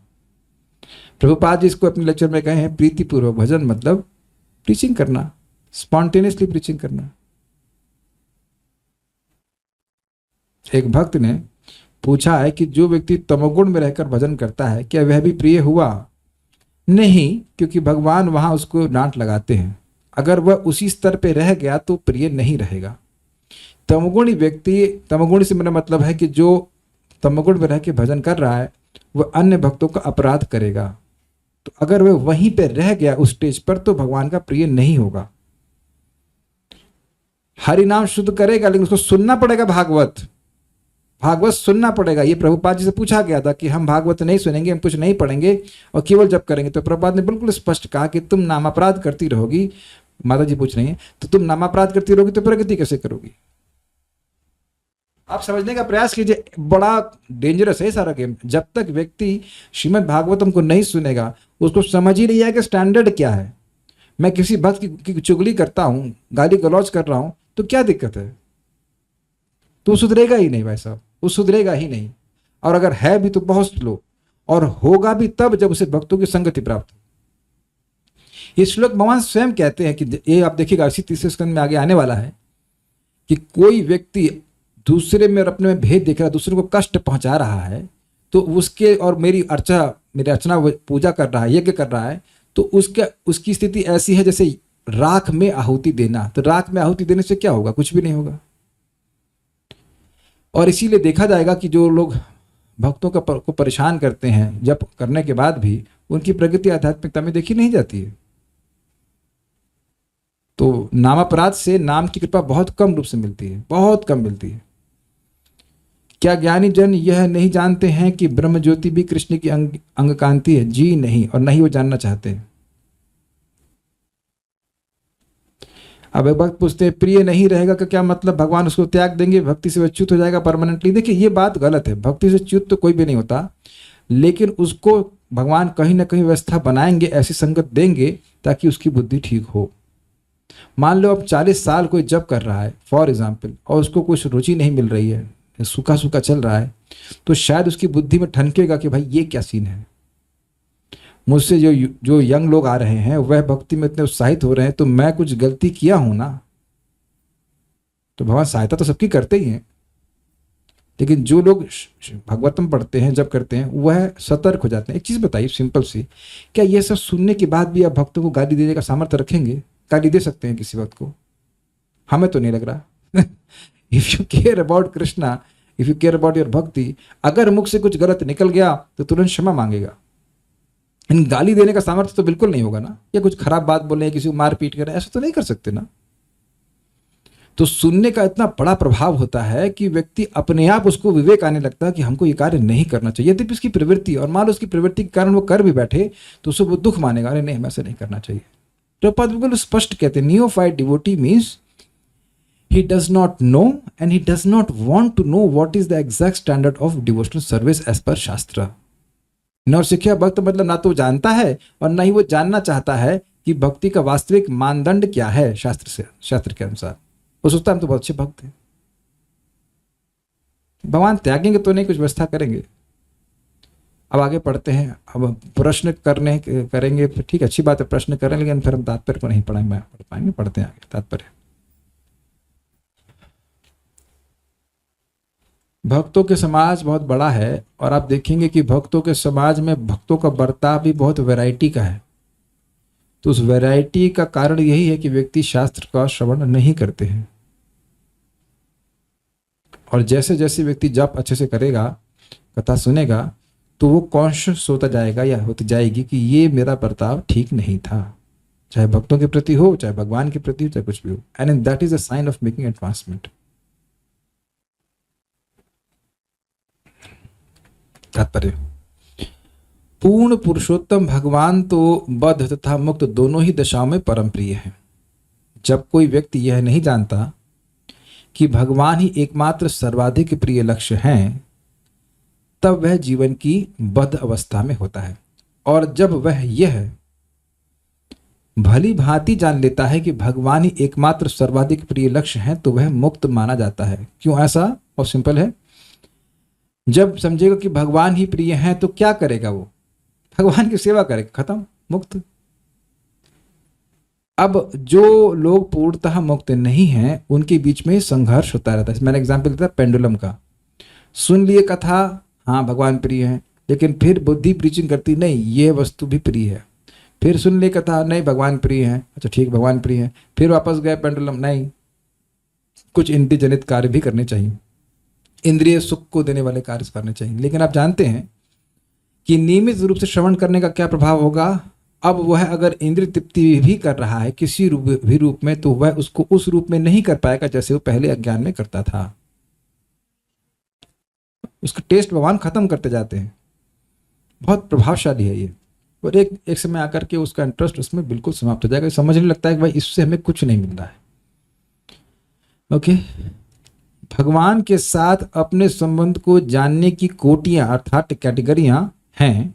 Prabhupada ji इसको अपने लेक्चर में कहे हैं, प्रीति पूर्वक भजन मतलब प्रीचिंग करना, स्पॉन्टेनियसली प्रीचिंग करना। एक भक्त ने पूछा है कि जो व्यक्ति तमोगुण में रहकर भजन करता है, क्या वह भी प्रिय हुआ? नहीं, क्योंकि भगवान वहां उसको डांट लगाते हैं। अगर वह उसी स्तर पे रह गया तो प्रिय नहीं रहेगा। तमोगुणी व्यक्ति, तमोगुणी से मेरा मतलब है कि जो तमोगुण में रह के भजन कर रहा है वह अन्य भक्तों का अपराध करेगा। तो अगर वह वहीं पे रह गया उस स्टेज पर, तो भगवान का प्रिय नहीं होगा। हरि नाम शुद्ध करेगा, लेकिन उसको सुनना पड़ेगा। भागवत सुनना पड़ेगा। ये प्रभुपाद जी से पूछा गया था कि हम भागवत नहीं सुनेंगे, हम कुछ नहीं पढ़ेंगे और केवल जप करेंगे। तो प्रभुपाद ने बिल्कुल स्पष्ट कहा कि तुम नामापराध करती रहोगी। माता जी पूछ रही हैं, तो तुम नामापराध करती रहोगी तो प्रगति कैसे करोगी? आप समझने का प्रयास कीजिए, बड़ा डेंजरस है सारा गेम। जब तक व्यक्ति श्रीमद् भागवतम को नहीं सुनेगा, उसको समझ ही नहीं आएगा स्टैंडर्ड क्या है। मैं किसी भक्त की चुगली करता हूं, गाली गलौज कर रहा हूं, तो क्या दिक्कत है? तो सुधरेगा ही नहीं भाई साहब, वो सुधरेगा ही नहीं। और अगर है भी तो बहुत स्लो, और होगा भी तब जब उसे भक्तों की संगति प्राप्त हो। ये श्लोक भगवान स्वयं कहते हैं कि ये आप देखिएगा, इसी तीसरे स्कंद में आगे आने वाला है कि कोई व्यक्ति दूसरे में और अपने में भेद देख रहा है, दूसरे को कष्ट पहुंचा रहा है, तो उसके और मेरी अर्चना पूजा कर रहा है, यज्ञ कर रहा है, तो उसकी स्थिति ऐसी है जैसे राख में आहुति देना। तो राख में आहुति देने से क्या होगा? कुछ भी नहीं होगा। और इसीलिए देखा जाएगा कि जो लोग भक्तों को परेशान करते हैं, जब करने के बाद भी उनकी प्रगति आध्यात्मिकता में देखी नहीं जाती है। तो नामापराध से नाम की कृपा बहुत कम रूप से मिलती है, बहुत कम मिलती है। क्या ज्ञानी जन यह नहीं जानते हैं कि ब्रह्म ज्योति भी कृष्ण की अंग कांति है? जी नहीं, और नहीं वो जानना चाहते हैं। अब एक भक्त पूछते हैं, प्रिय नहीं रहेगा का क्या मतलब? भगवान उसको त्याग देंगे, भक्ति से च्युत हो जाएगा परमानेंटली? देखिए ये बात गलत है। भक्ति से च्युत तो कोई भी नहीं होता, लेकिन उसको भगवान कहीं ना कहीं व्यवस्था बनाएंगे, ऐसी संगत देंगे ताकि उसकी बुद्धि ठीक हो। मान लो अब 40 साल कोई जप कर रहा है फॉर एग्जाम्पल, और उसको कुछ रुचि नहीं मिल रही है, सूखा सूखा चल रहा है, तो शायद उसकी बुद्धि में ठनकेगा कि भाई ये क्या सीन है। मुझसे जो यंग लोग आ रहे हैं वह भक्ति में इतने उत्साहित हो रहे हैं, तो मैं कुछ गलती किया हूं ना। तो भगवान सहायता तो सबकी करते ही हैं, लेकिन जो लोग भागवतम पढ़ते हैं, जब करते हैं, वह सतर्क हो जाते हैं। एक चीज बताइए सिंपल सी, क्या यह सब सुनने के बाद भी आप भक्तों को गाली देने का सामर्थ्य रखेंगे? गाली दे सकते हैं किसी भक्त को? हमें तो नहीं लग रहा। If you care about Krishna, if you care about your भक्ति, अगर मुख से कुछ गलत निकल गया तो तुरंत क्षमा मांगेगा। इन गाली देने का सामर्थ्य तो बिल्कुल नहीं होगा ना, या कुछ खराब बात बोले, किसी को मार पीट करें, ऐसा तो नहीं कर सकते ना। तो सुनने का इतना बड़ा प्रभाव होता है कि व्यक्ति अपने आप उसको विवेक आने लगता है कि हमको ये कार्य नहीं करना चाहिए। यद्यपि उसकी प्रवृत्ति, और मान लो उसकी प्रवृत्ति के कारण वो कर भी बैठे, तो उसको वो दुख मानेगा, अरे नहीं हमें ऐसा नहीं करना चाहिए। तो पद बिल्कुल स्पष्ट कहते हैं, neophyte devotee means he does not know and he does not want to know what is the exact standard of devotional service as per शास्त्र। नवसिखिया भक्त मतलब ना तो जानता है और ना ही वो जानना चाहता है कि भक्ति का वास्तविक मानदंड क्या है शास्त्र के अनुसार। वो सोचता है हम तो बहुत अच्छे भक्त हैं। भगवान त्यागेंगे तो नहीं, कुछ व्यवस्था करेंगे। अब आगे पढ़ते हैं। अब प्रश्न करेंगे, ठीक अच्छी बात है, प्रश्न करें, लेकिन फिर हम तात्पर्य को नहीं पढ़ पाएंगे। पढ़ते हैं आगे तात्पर्य। भक्तों के समाज बहुत बड़ा है, और आप देखेंगे कि भक्तों के समाज में भक्तों का बर्ताव भी बहुत वैरायटी का है। तो उस वैरायटी का कारण यही है कि व्यक्ति शास्त्र का श्रवण नहीं करते हैं। और जैसे जैसे व्यक्ति जप अच्छे से करेगा, कथा सुनेगा, तो वो कॉन्शियस होता जाएगा या होती जाएगी कि ये मेरा बर्ताव ठीक नहीं था, चाहे भक्तों के प्रति हो, चाहे भगवान के प्रति हो, चाहे कुछ भी हो। And that is a sign of making advancement. तात्पर्य, पूर्ण पुरुषोत्तम भगवान तो बद्ध तथा मुक्त दोनों ही दशाओं में परम प्रिय है। जब कोई व्यक्ति यह नहीं जानता कि भगवान ही एकमात्र सर्वाधिक प्रिय लक्ष्य हैं, तब वह जीवन की बद्ध अवस्था में होता है। और जब वह यह भली भांति जान लेता है कि भगवान ही एकमात्र सर्वाधिक प्रिय लक्ष्य हैं, तो वह मुक्त माना जाता है। क्यों ऐसा? बहुत सिंपल है। जब समझेगा कि भगवान ही प्रिय हैं, तो क्या करेगा? वो भगवान की सेवा करेगा, खत्म, मुक्त। अब जो लोग पूर्णतः मुक्त नहीं हैं, उनके बीच में संघर्ष होता रहता है। मैंने एग्जाम्पल दिया पेंडुलम का। सुन लिए कथा, हाँ भगवान प्रिय है, लेकिन फिर बुद्धि प्रीचिंग करती नहीं ये वस्तु भी प्रिय है। फिर सुन लिए कथा, नहीं भगवान प्रिय है, अच्छा ठीक भगवान प्रिय है, फिर वापस गए पेंडुलम, नहीं कुछ इंद्रिय जनित कार्य भी करने चाहिए, इंद्रिय सुख को देने वाले कार्य करने चाहिए। लेकिन आप जानते हैं कि नियमित रूप से श्रवण करने का क्या प्रभाव होगा? अब वह अगर इंद्रिय तृप्ति भी कर रहा है किसी रूप में, तो वह उसको उस रूप में नहीं कर पाएगा जैसे वो पहले अज्ञान में करता था। उसका टेस्ट भगवान खत्म करते जाते हैं। बहुत प्रभावशाली है ये। और एक समय आकर के उसका इंटरेस्ट उसमें बिल्कुल समाप्त हो जाएगा। समझने लगता है कि भाई इससे हमें कुछ नहीं मिल रहा है। ओके, भगवान के साथ अपने संबंध को जानने की कोटियां अर्थात कैटेगरियां हैं,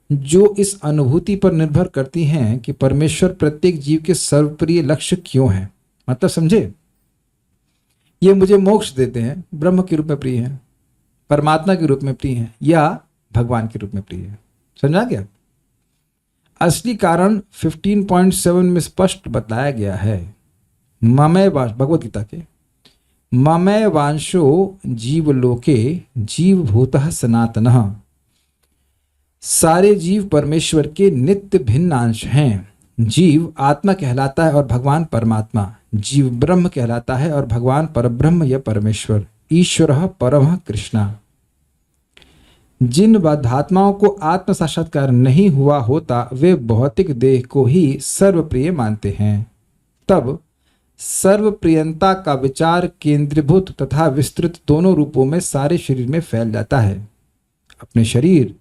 जो इस अनुभूति पर निर्भर करती हैं कि परमेश्वर प्रत्येक जीव के सर्वप्रिय लक्ष्य क्यों है। मतलब समझे, ये मुझे मोक्ष देते हैं, ब्रह्म के रूप में प्रिय है, परमात्मा के रूप में प्रिय है, या भगवान के रूप में प्रिय है। समझा क्या? असली कारण 15.7 में स्पष्ट बताया गया है। ममय भगवत गीता के ममय वांशो जीवलोके जीवभूतः सनातनः। सारे जीव परमेश्वर के नित्य भिन्न अंश हैं। जीव आत्मा कहलाता है और भगवान परमात्मा। जीव ब्रह्म कहलाता है और भगवान परब्रह्म या परमेश्वर। ईश्वरः परमः कृष्णा। जिन बद्धात्माओं को आत्म साक्षात्कार नहीं हुआ होता, वे भौतिक देह को ही सर्वप्रिय मानते हैं। तब सर्वप्रियता का विचार केंद्रीभूत तथा विस्तृत दोनों रूपों में सारे शरीर में फैल जाता है। अपने शरीर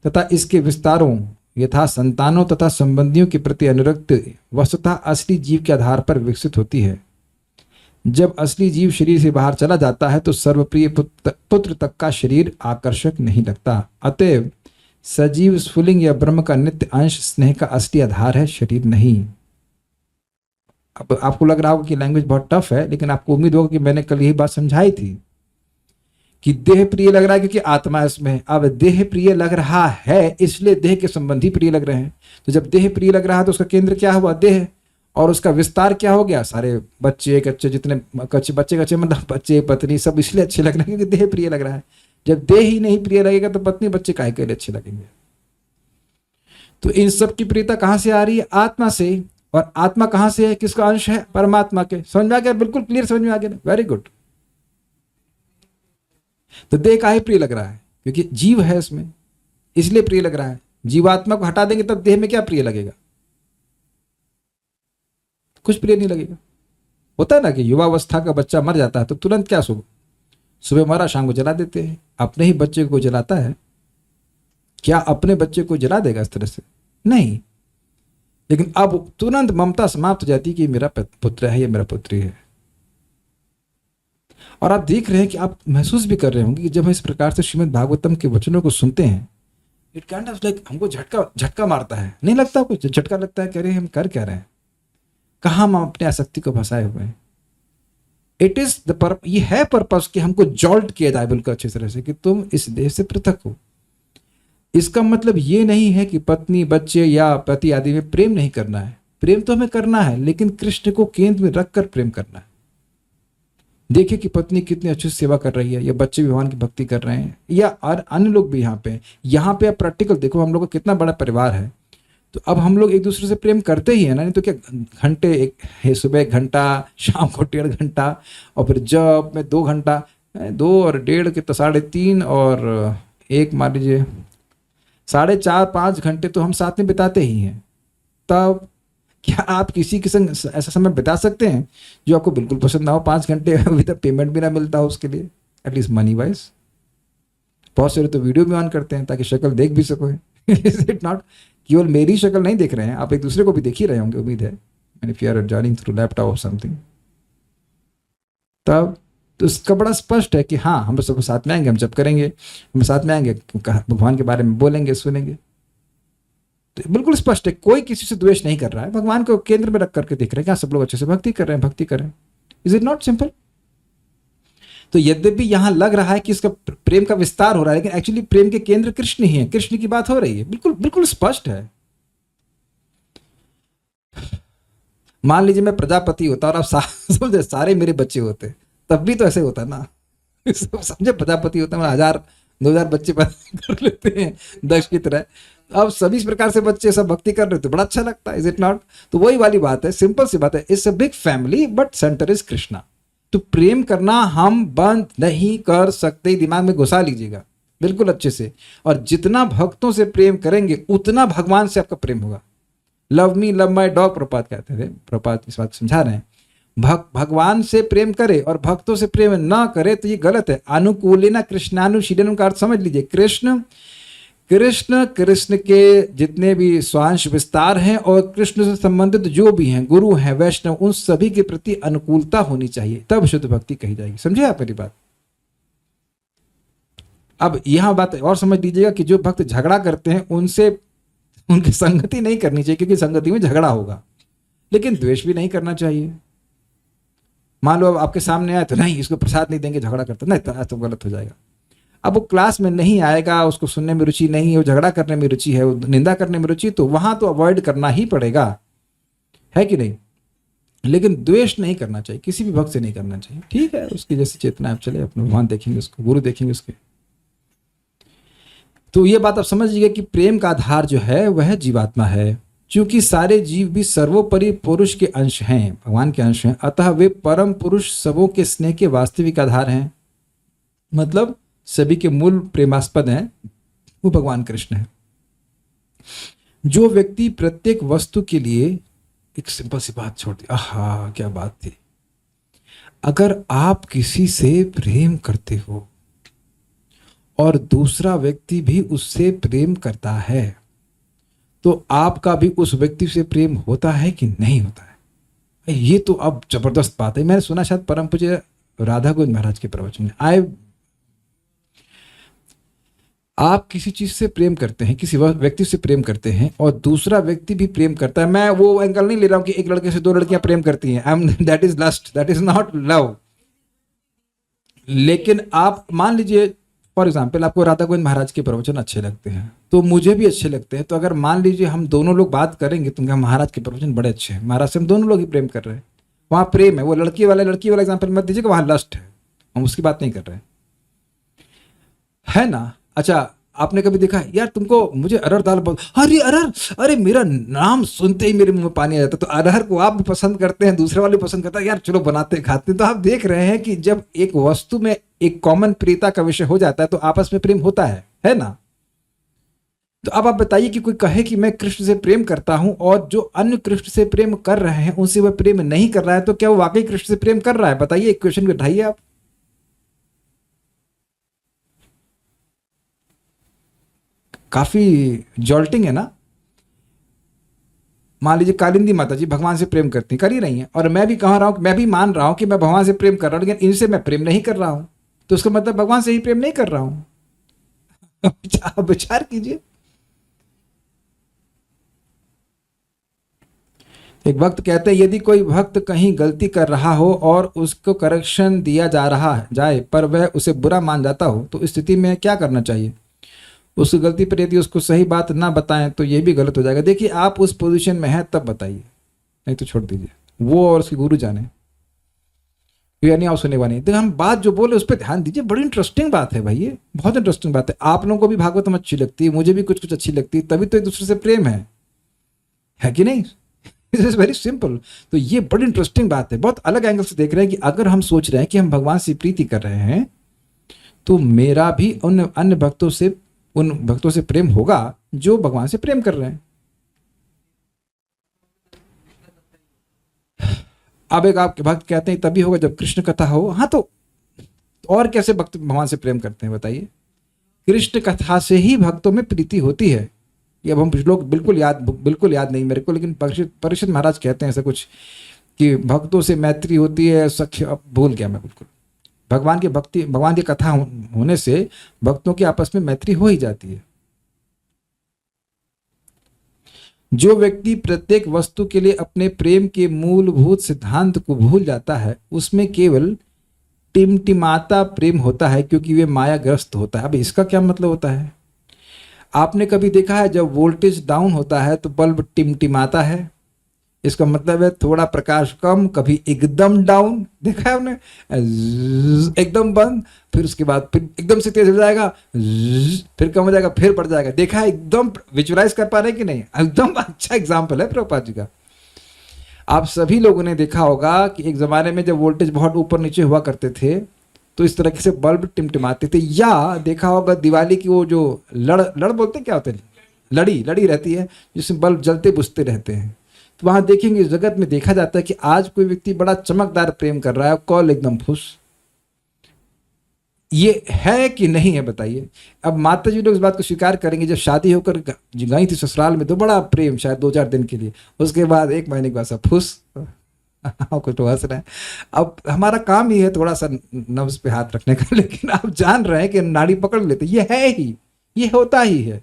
तथा इसके विस्तारों यथा संतानों तथा संबंधियों के प्रति अनुरक्ति वस्तुतः असली जीव के आधार पर विकसित होती है। जब असली जीव शरीर से बाहर चला जाता है तो सर्वप्रिय पुत्र तक का शरीर आकर्षक नहीं लगता। अतएव सजीव स्फुलिंग या ब्रह्म का नित्य अंश स्नेह का असली आधार है, शरीर नहीं। अब आपको लग रहा होगा कि लैंग्वेज बहुत टफ है, लेकिन आपको उम्मीद होगा कि मैंने कल यही बात समझाई थी कि देह प्रिय लग रहा है क्योंकि आत्मा इसमें है। अब देह प्रिय लग रहा है इसलिए देह के संबंधी प्रिय लग रहे हैं। तो जब देह प्रिय लग रहा है तो उसका केंद्र क्या हुआ? देह। और उसका विस्तार क्या हो गया? सारे बच्चे कच्चे, जितने बच्चे मतलब बच्चे पत्नी सब इसलिए अच्छे लग रहे हैं क्योंकि देह प्रिय लग रहा है। जब देह ही नहीं प्रिय लगेगा तो पत्नी बच्चे काहे के लिए अच्छे लगेंगे? तो इन सब की प्रियता कहां से आ रही है? आत्मा से। और आत्मा कहां से है? किसका अंश है? परमात्मा के। समझ में आ गया? बिल्कुल क्लियर समझ में आ गया। Very good. तो देह काहे प्रिय लग रहा है? क्योंकि जीव है इसमें, इसलिए प्रिय लग रहा है। जीवात्मा को हटा देंगे तब देह में क्या प्रिय लगेगा? कुछ प्रिय नहीं लगेगा। होता है ना कि युवावस्था का बच्चा मर जाता है तो तुरंत क्या, सुबह मरा शाम को जला देते हैं। अपने ही बच्चे को जलाता है, क्या अपने बच्चे को जला देगा इस तरह से? नहीं। लेकिन अब तुरंत ममता समाप्त हो जाती है कि मेरा पुत्र है, ये मेरा पुत्री है। और आप देख रहे हैं कि आप महसूस भी कर रहे होंगे कि जब हम इस प्रकार से श्रीमद् भागवतम के वचनों को सुनते हैं, इट काइंड ऑफ लाइक हमको झटका मारता है। नहीं लगता? कुछ झटका लगता है, कह रहे हैं हम कर क्या रहे हैं, कहाँ हम अपने आसक्ति को फंसाए हुए हैं। इट इज द ये है पर्पस कि हमको जॉल्ट किया जाए बिल्कुल अच्छी तरह से कि तुम इस देह से पृथक हो। इसका मतलब ये नहीं है कि पत्नी बच्चे या पति आदि में प्रेम नहीं करना है। प्रेम तो हमें करना है, लेकिन कृष्ण को केंद्र में रखकर प्रेम करना है। देखिए कि पत्नी कितनी अच्छी सेवा कर रही है, या बच्चे भी भगवान की भक्ति कर रहे हैं, या और अन्य लोग भी यहाँ पे आप प्रैक्टिकल देखो। हम लोग का कितना बड़ा परिवार है, तो अब हम लोग एक दूसरे से प्रेम करते ही है ना, नहीं तो क्या घंटे, एक सुबह 1 घंटा, शाम को 1.5 घंटा, और फिर जब में 2 घंटा, 2 और 1.5 के तो 3.5 और 1 मान लीजिए 4.5-5 घंटे तो हम साथ में बिताते ही हैं। तब क्या आप किसी के संग ऐसा समय बिता सकते हैं जो आपको बिल्कुल पसंद ना हो, 5 घंटे अभी तक पेमेंट भी ना मिलता हो उसके लिए, एटलीस्ट मनी वाइज? बहुत सारे तो वीडियो भी ऑन करते हैं ताकि शक्ल देख भी सको। Is it not? केवल मेरी शक्ल नहीं देख रहे हैं आप, एक दूसरे को भी देख ही रहे होंगे, उम्मीद है, and if you are joining through laptop और समथिंग। तब तो इसका बड़ा स्पष्ट है कि हाँ, हम सब साथ में आएंगे, हम जब करेंगे, हम साथ में आएंगे, भगवान के बारे में बोलेंगे, सुनेंगे। तो बिल्कुल स्पष्ट है, कोई किसी से द्वेष नहीं कर रहा है, भगवान को केंद्र में रख करके देख रहे हैं कि हाँ, सब लोग अच्छे से भक्ति कर रहे हैं, भक्ति करें। Is it not simple? तो यद्यपि यहां लग रहा है कि इसका प्रेम का विस्तार हो रहा है, लेकिन एक्चुअली प्रेम के केंद्र कृष्ण ही है, कृष्ण की बात हो रही है, बिल्कुल बिल्कुल स्पष्ट है। मान लीजिए मैं प्रजापति होता और आप समझे सारे मेरे बच्चे होते, तब भी तो ऐसे होता ना। समझे, प्रजापति होता मैं 1000-2000 बच्चे पैदा कर लेते हैं दक्ष की तरह। अब सभी इस प्रकार से बच्चे सब भक्ति कर रहे थे, बड़ा अच्छा लगता है। Is it not? तो वही वाली बात है, सिंपल सी बात है, it's a big family but centre is Krishna. तो प्रेम करना हम बंद नहीं कर सकते, दिमाग में घुसा लीजिएगा बिल्कुल अच्छे से। और जितना भक्तों से प्रेम करेंगे उतना भगवान से आपका प्रेम होगा। Love me love my dog, प्रपात कहते थे, प्रपात इस बात समझा रहे हैं। भगवान से प्रेम करे और भक्तों से प्रेम ना करे तो ये गलत है। अनुकूलेन कृष्णानुशीलनम का अर्थ समझ लीजिए, कृष्ण कृष्ण कृष्ण के जितने भी स्वांश विस्तार हैं और कृष्ण से संबंधित जो भी हैं, गुरु हैं, वैष्णव, उन सभी के प्रति अनुकूलता होनी चाहिए, तब शुद्ध भक्ति कही जाएगी। समझे आप मेरी बात? अब यहां बात और समझ लीजिएगा कि जो भक्त झगड़ा करते हैं उनसे उनकी संगति नहीं करनी चाहिए, क्योंकि संगति में झगड़ा होगा। लेकिन द्वेष भी नहीं करना चाहिए। मान लो अब आपके सामने आए तो नहीं, इसको प्रसाद नहीं देंगे, झगड़ा करता नहीं, तो गलत हो जाएगा। अब वो क्लास में नहीं आएगा, उसको सुनने में रुचि नहीं है, वो झगड़ा करने में रुचि है, वो निंदा करने में रुचि, तो वहां तो अवॉइड करना ही पड़ेगा, है कि नहीं? लेकिन द्वेष नहीं करना चाहिए, किसी भी भक्त से नहीं करना चाहिए। ठीक है, उसकी जैसी चेतना आप चले, अपने भगवान देखेंगे उसको, गुरु देखेंगे उसके। तो ये बात आप समझिएगा कि प्रेम का आधार जो है वह जीवात्मा है। क्योंकि सारे जीव भी सर्वोपरि पुरुष के अंश हैं, भगवान के अंश हैं, अतः वे परम पुरुष सबों के स्नेह के वास्तविक आधार हैं। मतलब सभी के मूल प्रेमास्पद हैं, वो भगवान कृष्ण है। जो व्यक्ति प्रत्येक वस्तु के लिए, एक सिंपल सी बात छोड़ दी, आहा क्या बात थी, अगर आप किसी से प्रेम करते हो और दूसरा व्यक्ति भी उससे प्रेम करता है, तो आपका भी उस व्यक्ति से प्रेम होता है कि नहीं होता है? ये तो अब जबरदस्त बात है। मैंने सुना शायद परम पूज्य राधा गोविंद महाराज के प्रवचन में, आप किसी चीज से प्रेम करते हैं, किसी व्यक्ति से प्रेम करते हैं और दूसरा व्यक्ति भी प्रेम करता है। मैं वो एंगल नहीं ले रहा हूं कि एक लड़के से 2 लड़कियां प्रेम करती हैं, that is lust, that is not love. लेकिन आप मान लीजिए फॉर एग्जाम्पल आपको राधा गोविंद महाराज के प्रवचन अच्छे लगते हैं, तो मुझे भी अच्छे लगते हैं। तो अगर मान लीजिए हम दोनों लोग बात करेंगे तो महाराज के प्रवचन बड़े अच्छे हैं, महाराज से हम दोनों लोग ही प्रेम कर रहे हैं, वहां प्रेम है। वो लड़की वाला एग्जाम्पल मत दीजिएगा, वहां लस्ट है, हम उसकी बात नहीं कर रहे हैं, है ना? अच्छा, आपने कभी देखा यार तुमको, मुझे अरहर दाल बहुत, अरे अरहर, अरे मेरा नाम सुनते ही मेरे मुंह में पानी आ जाता। तो अरहर को आप भी पसंद करते हैं, दूसरे वाले पसंद करता है, यार चलो बनाते खाते हैं। तो आप देख रहे हैं कि जब एक वस्तु में एक कॉमन प्रियता का विषय हो जाता है तो आपस में प्रेम होता है ना? तो अब आप बताइए कि कोई कहे कि मैं कृष्ण से प्रेम करता हूं और जो अन्य कृष्ण से प्रेम कर रहे हैं उनसे वह प्रेम नहीं कर रहा है, तो क्या वो वाकई कृष्ण से प्रेम कर रहा है? बताइए, एक क्वेश्चन उठाइए आप। काफी जॉल्टिंग है ना? मान लीजिए कालिंदी माता जी भगवान से प्रेम करती कर ही रही हैं, और मैं भी कह रहा हूं, मैं भी मान रहा हूं कि मैं भगवान से प्रेम कर रहा हूं, लेकिन इनसे मैं प्रेम नहीं कर रहा हूं, तो उसका मतलब भगवान से ही प्रेम नहीं कर रहा हूं। विचार कीजिए। एक भक्त कहते हैं, यदि कोई भक्त कहीं गलती कर रहा हो और उसको करेक्शन दिया जा रहा जाए पर वह उसे बुरा मान जाता हो, तो इस स्थिति में क्या करना चाहिए? उसकी गलती पर यदि उसको सही बात ना बताएं तो ये भी गलत हो जाएगा। देखिए, आप उस पोजीशन में हैं तब बताइए, नहीं तो छोड़ दीजिए, वो और उसके गुरु जाने, यानी आप सुने वाले। देखिए, हम बात जो बोले उस पर ध्यान दीजिए, बड़ी इंटरेस्टिंग बात है भाई, ये बहुत इंटरेस्टिंग बात है। आप लोगों को भी भागवतम अच्छी लगती है, मुझे भी कुछ कुछ अच्छी लगती है, तभी तो एक दूसरे से प्रेम है। है कि नहीं? This is very simple. तो ये बड़ी इंटरेस्टिंग बात है, बहुत अलग एंगल से देख रहे हैं कि अगर हम सोच रहे हैं कि हम भगवान से प्रीति कर रहे हैं तो मेरा भी उन अन्य भक्तों से, उन भक्तों से प्रेम होगा जो भगवान से प्रेम कर रहे हैं। अब एक आपके भक्त कहते हैं तभी होगा जब कृष्ण कथा हो। हाँ, तो और कैसे भक्त भगवान से प्रेम करते हैं बताइए? कृष्ण कथा से ही भक्तों में प्रीति होती है। ये अब हम लोग बिल्कुल याद नहीं मेरे को, लेकिन परीक्षित महाराज कहते हैं ऐसा कुछ कि भक्तों से मैत्री होती है, सख्य, अब भूल गया मैं बिल्कुल। भगवान की कथा होने से भक्तों की आपस में मैत्री हो ही जाती है। जो व्यक्ति प्रत्येक वस्तु के लिए अपने प्रेम के मूलभूत सिद्धांत को भूल जाता है उसमें केवल टिमटिमाता प्रेम होता है, क्योंकि वे मायाग्रस्त होता है। अब इसका क्या मतलब होता है? आपने कभी देखा है जब वोल्टेज डाउन होता है तो बल्ब टिमटिमाता है? इसका मतलब है थोड़ा प्रकाश कम, कभी एकदम डाउन, देखा है आपने? एकदम बंद, फिर उसके बाद फिर एकदम से तेज हो जाएगा, फिर कम हो जाएगा, फिर बढ़ जाएगा। देखा है? एकदम विजुअलाइज कर पा रहे हैं कि नहीं? एकदम अच्छा एग्जाम्पल है प्रभुपाद जी का। आप सभी लोगों ने देखा होगा कि एक ज़माने में जब वोल्टेज बहुत ऊपर नीचे हुआ करते थे तो इस तरह से बल्ब टिमटिमाते थे। या देखा होगा दिवाली की वो जो लड़ बोलते क्या होते हैं, लड़ी रहती है जिसमें बल्ब जलते बुझते रहते हैं। तो वहाँ देखेंगे इस जगत में देखा जाता है कि आज कोई व्यक्ति बड़ा चमकदार प्रेम कर रहा है, कॉल एकदम फुस। ये है कि नहीं है बताइए? अब माता जी लोग इस बात को स्वीकार करेंगे, जब शादी होकर गई थी ससुराल में तो बड़ा प्रेम शायद 2-4 दिन के लिए, उसके बाद 1 महीने के बाद सब फुस। कुछ तो हंस रहे हैं। अब हमारा काम ही है थोड़ा सा नब्ज पे हाथ रखने का, लेकिन आप जान रहे हैं कि नाड़ी पकड़ लेते, ये है ही, ये होता ही है।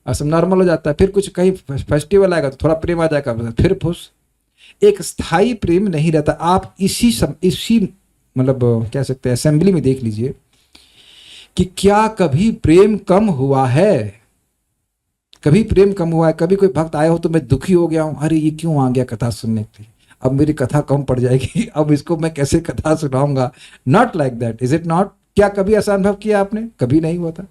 और सब नॉर्मल हो जाता है। फिर कुछ कहीं फेस्टिवल आएगा तो थोड़ा प्रेम आ जाएगा, फिर फुस। एक स्थायी प्रेम नहीं रहता। आप इसी मतलब कह सकते हैं असेंबली में देख लीजिए कि क्या कभी प्रेम कम हुआ है? कभी प्रेम कम हुआ है? कभी कोई भक्त आया हो तो मैं दुखी हो गया हूं, अरे ये क्यों आ गया कथा सुनने के लिए, अब मेरी कथा कम पड़ जाएगी, अब इसको मैं कैसे कथा सुनाऊंगा? Not like that, is it not? क्या कभी ऐसा अनुभव किया आपने? कभी नहीं होता,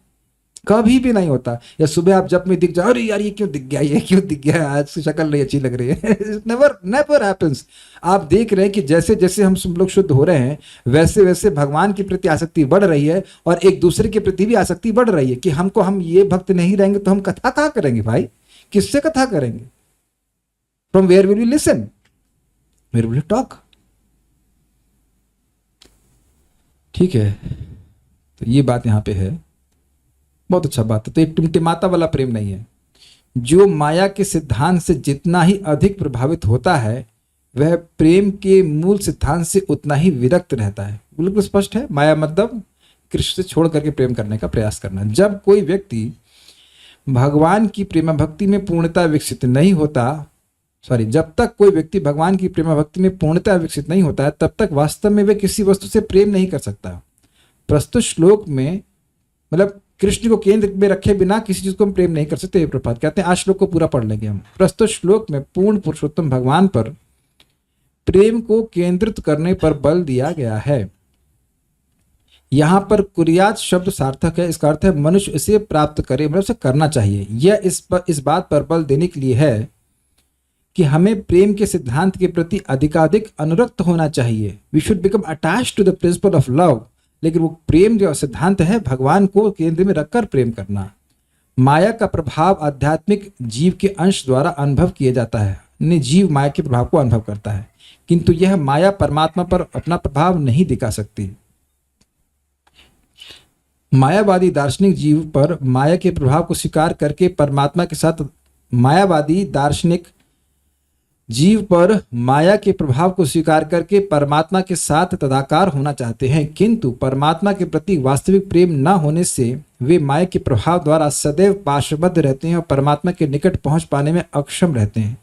कभी भी नहीं होता। या सुबह आप जब में दिख जाओ, अरे यार ये क्यों दिख गया, ये क्यों दिख गया, आज की शक्ल नहीं अच्छी लग रही है। Never happens. आप देख रहे हैं कि जैसे जैसे हम सब लोग शुद्ध हो रहे हैं वैसे वैसे भगवान के प्रति आसक्ति बढ़ रही है और एक दूसरे के प्रति भी आसक्ति बढ़ रही है कि हम ये भक्त नहीं रहेंगे तो हम कथा कहाँ करेंगे भाई? किससे कथा करेंगे? From where will we listen, where will we talk? ठीक है, तो ये बात यहाँ पे है, बहुत अच्छा बात है। तो एक टिमटिमाता वाला प्रेम नहीं है। जो माया के सिद्धांत से जितना ही अधिक प्रभावित होता है वह प्रेम के मूल सिद्धांत से उतना ही विरक्त रहता है। बिल्कुल स्पष्ट है। माया मतलब कृष्ण से छोड़ करके प्रेम करने का प्रयास करना। जब कोई व्यक्ति भगवान की प्रेम भक्ति में पूर्णता विकसित नहीं होता, जब तक कोई व्यक्ति भगवान की प्रेम भक्ति में पूर्णता विकसित नहीं होता है तब तक वास्तव में वह किसी वस्तु से प्रेम नहीं कर सकता। प्रस्तुत श्लोक में मतलब कृष्ण को केंद्र में रखे बिना किसी चीज को हम प्रेम नहीं कर सकते। प्रभात कहते हैं, आज श्लोक को पूरा पढ़ लेंगे हम। प्रस्तुत श्लोक में पूर्ण पुरुषोत्तम भगवान पर प्रेम को केंद्रित करने पर बल दिया गया है। यहां पर कुर्यात शब्द सार्थक है। इसका अर्थ है मनुष्य इसे प्राप्त करे, मतलब उसे करना चाहिए। यह इस बात पर बल देने के लिए है कि हमें प्रेम के सिद्धांत के प्रति अधिकाधिक अनुरक्त होना चाहिए। We should become attached to the principle of love. लेकिन वो प्रेम जो सिद्धांत है भगवान को केंद्र में रखकर प्रेम करना। माया का प्रभाव आध्यात्मिक जीव के अंश द्वारा अनुभव किया जाता है। जीव माया के प्रभाव को अनुभव करता है, किंतु यह माया परमात्मा पर अपना प्रभाव नहीं दिखा सकती। मायावादी दार्शनिक जीव पर माया के प्रभाव को स्वीकार करके परमात्मा के साथ मायावादी दार्शनिक जीव पर माया के प्रभाव को स्वीकार करके परमात्मा के साथ तदाकार होना चाहते हैं, किंतु परमात्मा के प्रति वास्तविक प्रेम न होने से वे माया के प्रभाव द्वारा सदैव पाशबद्ध रहते हैं और परमात्मा के निकट पहुंच पाने में अक्षम रहते हैं।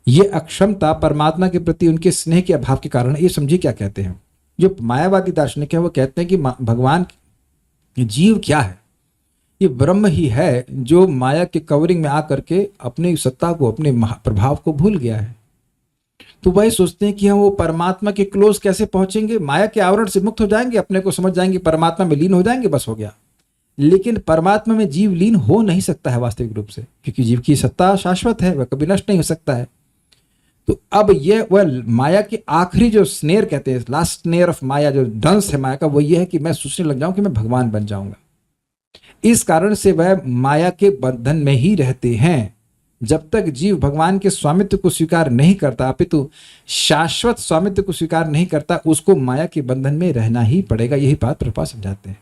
ये अक्षमता परमात्मा के प्रति उनके स्नेह के अभाव के कारण। ये समझिए क्या कहते हैं। जो मायावादी दार्शनिक है वो कहते हैं कि भगवान जीव क्या है, ये ब्रह्म ही है जो माया के कवरिंग में आकर के अपनी सत्ता को, अपने प्रभाव को भूल गया है। तो वही सोचते हैं कि हम वो परमात्मा के क्लोज कैसे पहुंचेंगे, माया के आवरण से मुक्त हो जाएंगे, अपने को समझ जाएंगे, परमात्मा में लीन हो जाएंगे, बस हो गया। लेकिन परमात्मा में जीव लीन हो नहीं सकता है वास्तविक रूप से, क्योंकि जीव की सत्ता शाश्वत है, वह कभी नष्ट नहीं हो सकता है। तो अब यह वह माया की आखिरी जो स्नेर कहते हैं, लास्ट स्नेर ऑफ माया, जो डंस है माया का, वो ये है कि मैं सोचने लग जाऊं कि मैं भगवान बन जाऊंगा। इस कारण से वह माया के बंधन में ही रहते हैं। जब तक जीव भगवान के स्वामित्व को स्वीकार नहीं करता, अपितु शाश्वत स्वामित्व को स्वीकार नहीं करता, उसको माया के बंधन में रहना ही पड़ेगा। यही बात प्रभुपाद समझाते हैं।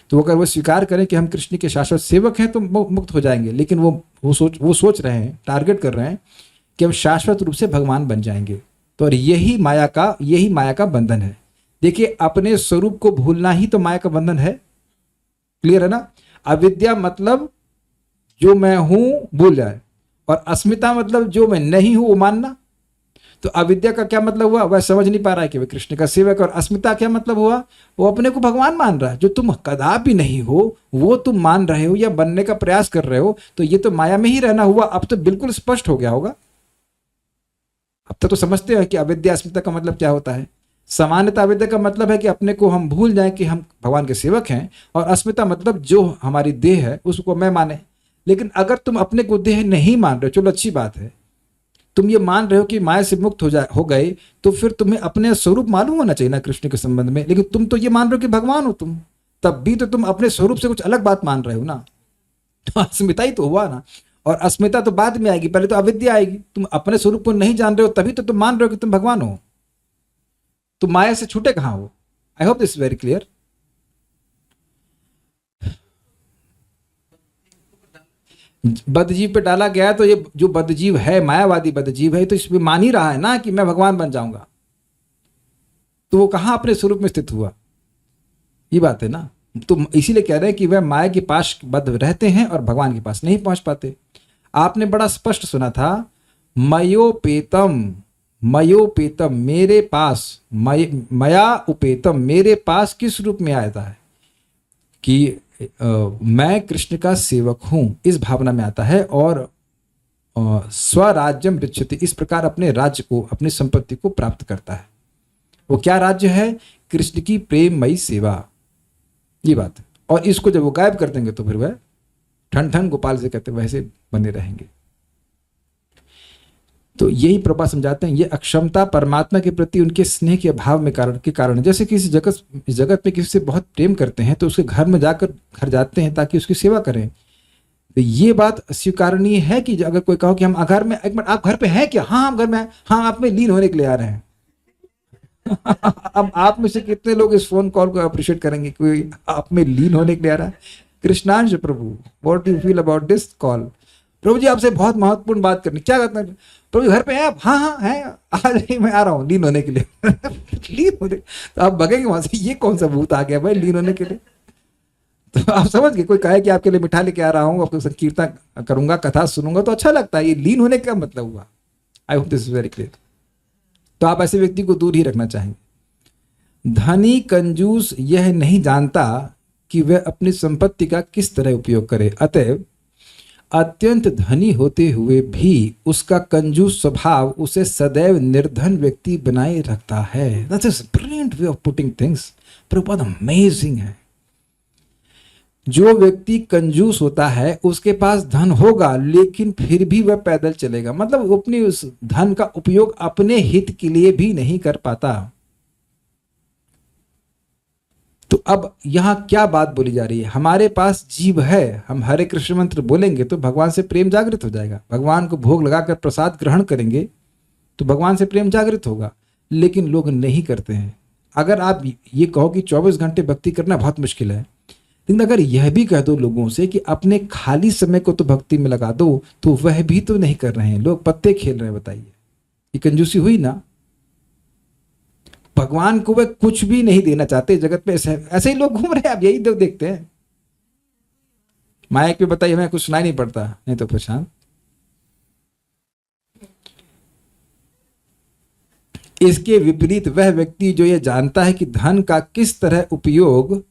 तो अगर वो स्वीकार करें कि हम कृष्ण के शाश्वत सेवक हैं तो मुक्त हो जाएंगे, लेकिन वो सोच रहे हैं, टारगेट कर रहे हैं कि हम शाश्वत रूप से भगवान बन जाएंगे। तो और यही माया का बंधन है। देखिए, अपने स्वरूप को भूलना ही तो माया का बंधन है। क्लियर है ना? अविद्या मतलब जो मैं हूं भूल जाए, और अस्मिता मतलब जो मैं नहीं हूं वो मानना। तो अविद्या का क्या मतलब हुआ? वह समझ नहीं पा रहा है कि वह कृष्ण का सेवक। और अस्मिता क्या मतलब हुआ? वो अपने को भगवान मान रहा है। जो तुम कदापि नहीं हो वो तुम मान रहे हो या बनने का प्रयास कर रहे हो, तो ये तो माया में ही रहना हुआ। अब तो बिल्कुल स्पष्ट हो गया होगा। अब तक तो समझते हो कि अविद्या अस्मिता का मतलब क्या होता है। सामान्यता अविद्या का मतलब है कि अपने को हम भूल जाएं कि हम भगवान के सेवक हैं, और अस्मिता मतलब जो हमारी देह है उसको मैं माने। लेकिन अगर तुम अपने को देह नहीं मान रहे हो, चलो अच्छी बात है, तुम ये मान रहे हो कि माया से मुक्त हो गए, तो फिर तुम्हें अपने स्वरूप मालूम होना चाहिए ना कृष्ण के संबंध में। लेकिन तुम तो ये मान रहे हो कि भगवान हो तुम, तब भी तो तुम अपने स्वरूप से कुछ अलग बात मान रहे हो ना। तो अस्मिता ही तो हुआ ना। और अस्मिता तो बाद में आएगी, पहले तो अविद्या आएगी। तुम अपने स्वरूप को नहीं जान रहे हो, तभी तो तुम मान रहे हो कि तुम भगवान हो। तो माया से छूटे कहां हो? I hope this very clear. बदजीव पे डाला गया, तो ये जो बदजीव है, मायावादी बदजीव है, तो इसमें मान ही रहा है ना कि मैं भगवान बन जाऊंगा। तो वो कहां अपने स्वरूप में स्थित हुआ? ये बात है ना। तो इसीलिए कह रहे हैं कि वह माया के पास बद्ध रहते हैं और भगवान के पास नहीं पहुंच पाते। आपने बड़ा स्पष्ट सुना था, मयोपेतम मयोपेतम, मेरे पास, मया उपेतम, मेरे पास किस रूप में आता है कि मैं कृष्ण का सेवक हूं, इस भावना में आता है। और स्वराज्यम पृच्छति, इस प्रकार अपने राज्य को, अपनी संपत्ति को प्राप्त करता है। वो क्या राज्य है? कृष्ण की प्रेममयी सेवा, ये बात है। और इसको जब वो गायब कर देंगे तो फिर वह ठन ठन गोपाल से कहते वैसे बने रहेंगे। तो यही प्रभुपाद समझाते हैं, ये अक्षमता परमात्मा के प्रति उनके स्नेह के अभाव में के कारण। जैसे किसी जगत में किसी से बहुत प्रेम करते हैं तो उसके घर में घर जाते हैं ताकि उसकी सेवा करें। तो ये बात स्वीकारनीय है कि अगर कोई कहो कि हम घर में, एक मिनट आप घर पे हैं क्या? हाँ हम घर में हैं। हाँ, आप में लीन होने के लिए आ रहे हैं। अब आप में से कितने लोग इस फोन कॉल को अप्रिशिएट करेंगे? कोई आप में लीन होने के लिए आ रहा है? Krishnansh Prabhu, what do you feel about this call? Prabhu ji आपसे बहुत महत्वपूर्ण बात करनी। क्या करना है प्रभु? घर पे हैं आप? हाँ हाँ हैं, आ जाइए, मैं आ रहा हूँ लीन होने के लिए। लीन होने, तो आप भगेंगे वहां से, ये कौन सा भूत आ गया भाई लीन होने के लिए? तो आप समझ गए, कोई कहे कि आपके लिए मिठा लेके आ रहा हूँ, आपको संकीर्तन करूंगा, कथा सुनूंगा, तो अच्छा लगता है। ये लीन होने का मतलब हुआ। आई hope this is very clear. तो आप ऐसे व्यक्ति को दूर ही रखना चाहेंगे। धनी कंजूस यह नहीं जानता कि वह अपनी संपत्ति का किस तरह उपयोग करे, अतएव अत्यंत धनी होते हुए भी उसका कंजूस स्वभाव उसे सदैव निर्धन व्यक्ति बनाए रखता है। That's a brilliant way of putting things. Prabhupada amazing है। जो व्यक्ति कंजूस होता है उसके पास धन होगा, लेकिन फिर भी वह पैदल चलेगा। मतलब वो अपनी उस धन का उपयोग अपने हित के लिए भी नहीं कर पाता। तो अब यहां क्या बात बोली जा रही है? हमारे पास जीव है, हम हरे कृष्ण मंत्र बोलेंगे तो भगवान से प्रेम जागृत हो जाएगा। भगवान को भोग लगाकर प्रसाद ग्रहण करेंगे तो भगवान से प्रेम जागृत होगा। लेकिन लोग नहीं करते हैं। अगर आप ये कहो कि 24 घंटे भक्ति करना बहुत मुश्किल है, लेकिन अगर यह भी कह दो लोगों से कि अपने खाली समय को तो भक्ति में लगा दो, तो वह भी तो नहीं कर रहे हैं। लोग पत्ते खेल रहे हैं। बताइए, ये कंजूसी हुई ना? भगवान को वे कुछ भी नहीं देना चाहते। जगत में ऐसे ही लोग घूम रहे हैं। आप यही तो देखते हैं। माइक पे बताइए, हमें कुछ सुनाई नहीं पड़ता, नहीं तो प्रशांत। इसके विपरीत वह व्यक्ति जो यह जानता है कि धन का किस तरह उपयोग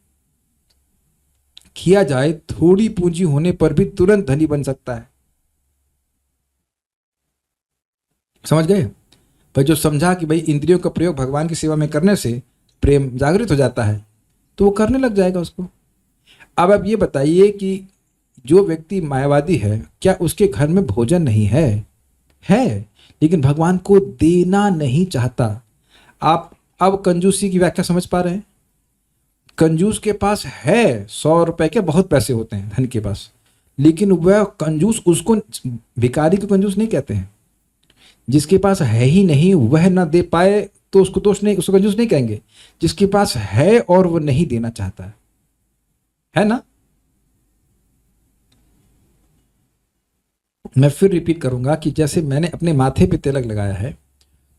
किया जाए, थोड़ी पूंजी होने पर भी तुरंत धनी बन सकता है। समझ गए? पर जो समझा कि भाई इंद्रियों का प्रयोग भगवान की सेवा में करने से प्रेम जागृत हो जाता है, तो वो करने लग जाएगा उसको। अब आप ये बताइए कि जो व्यक्ति मायावादी है, क्या उसके घर में भोजन नहीं है? है, लेकिन भगवान को देना नहीं चाहता। आप अब कंजूसी की व्याख्या समझ पा रहे हैं? कंजूस के पास है 100 रुपए के बहुत पैसे होते हैं धन के पास, लेकिन वह कंजूस, उसको भिखारी को कंजूस नहीं कहते हैं। जिसके पास है ही नहीं, वह ना दे पाए तो उसको दोष नहीं, उसको कंजूस नहीं कहेंगे। जिसके पास है और वो नहीं देना चाहता है ना। मैं फिर रिपीट करूंगा कि जैसे मैंने अपने माथे पे तिलक लगाया है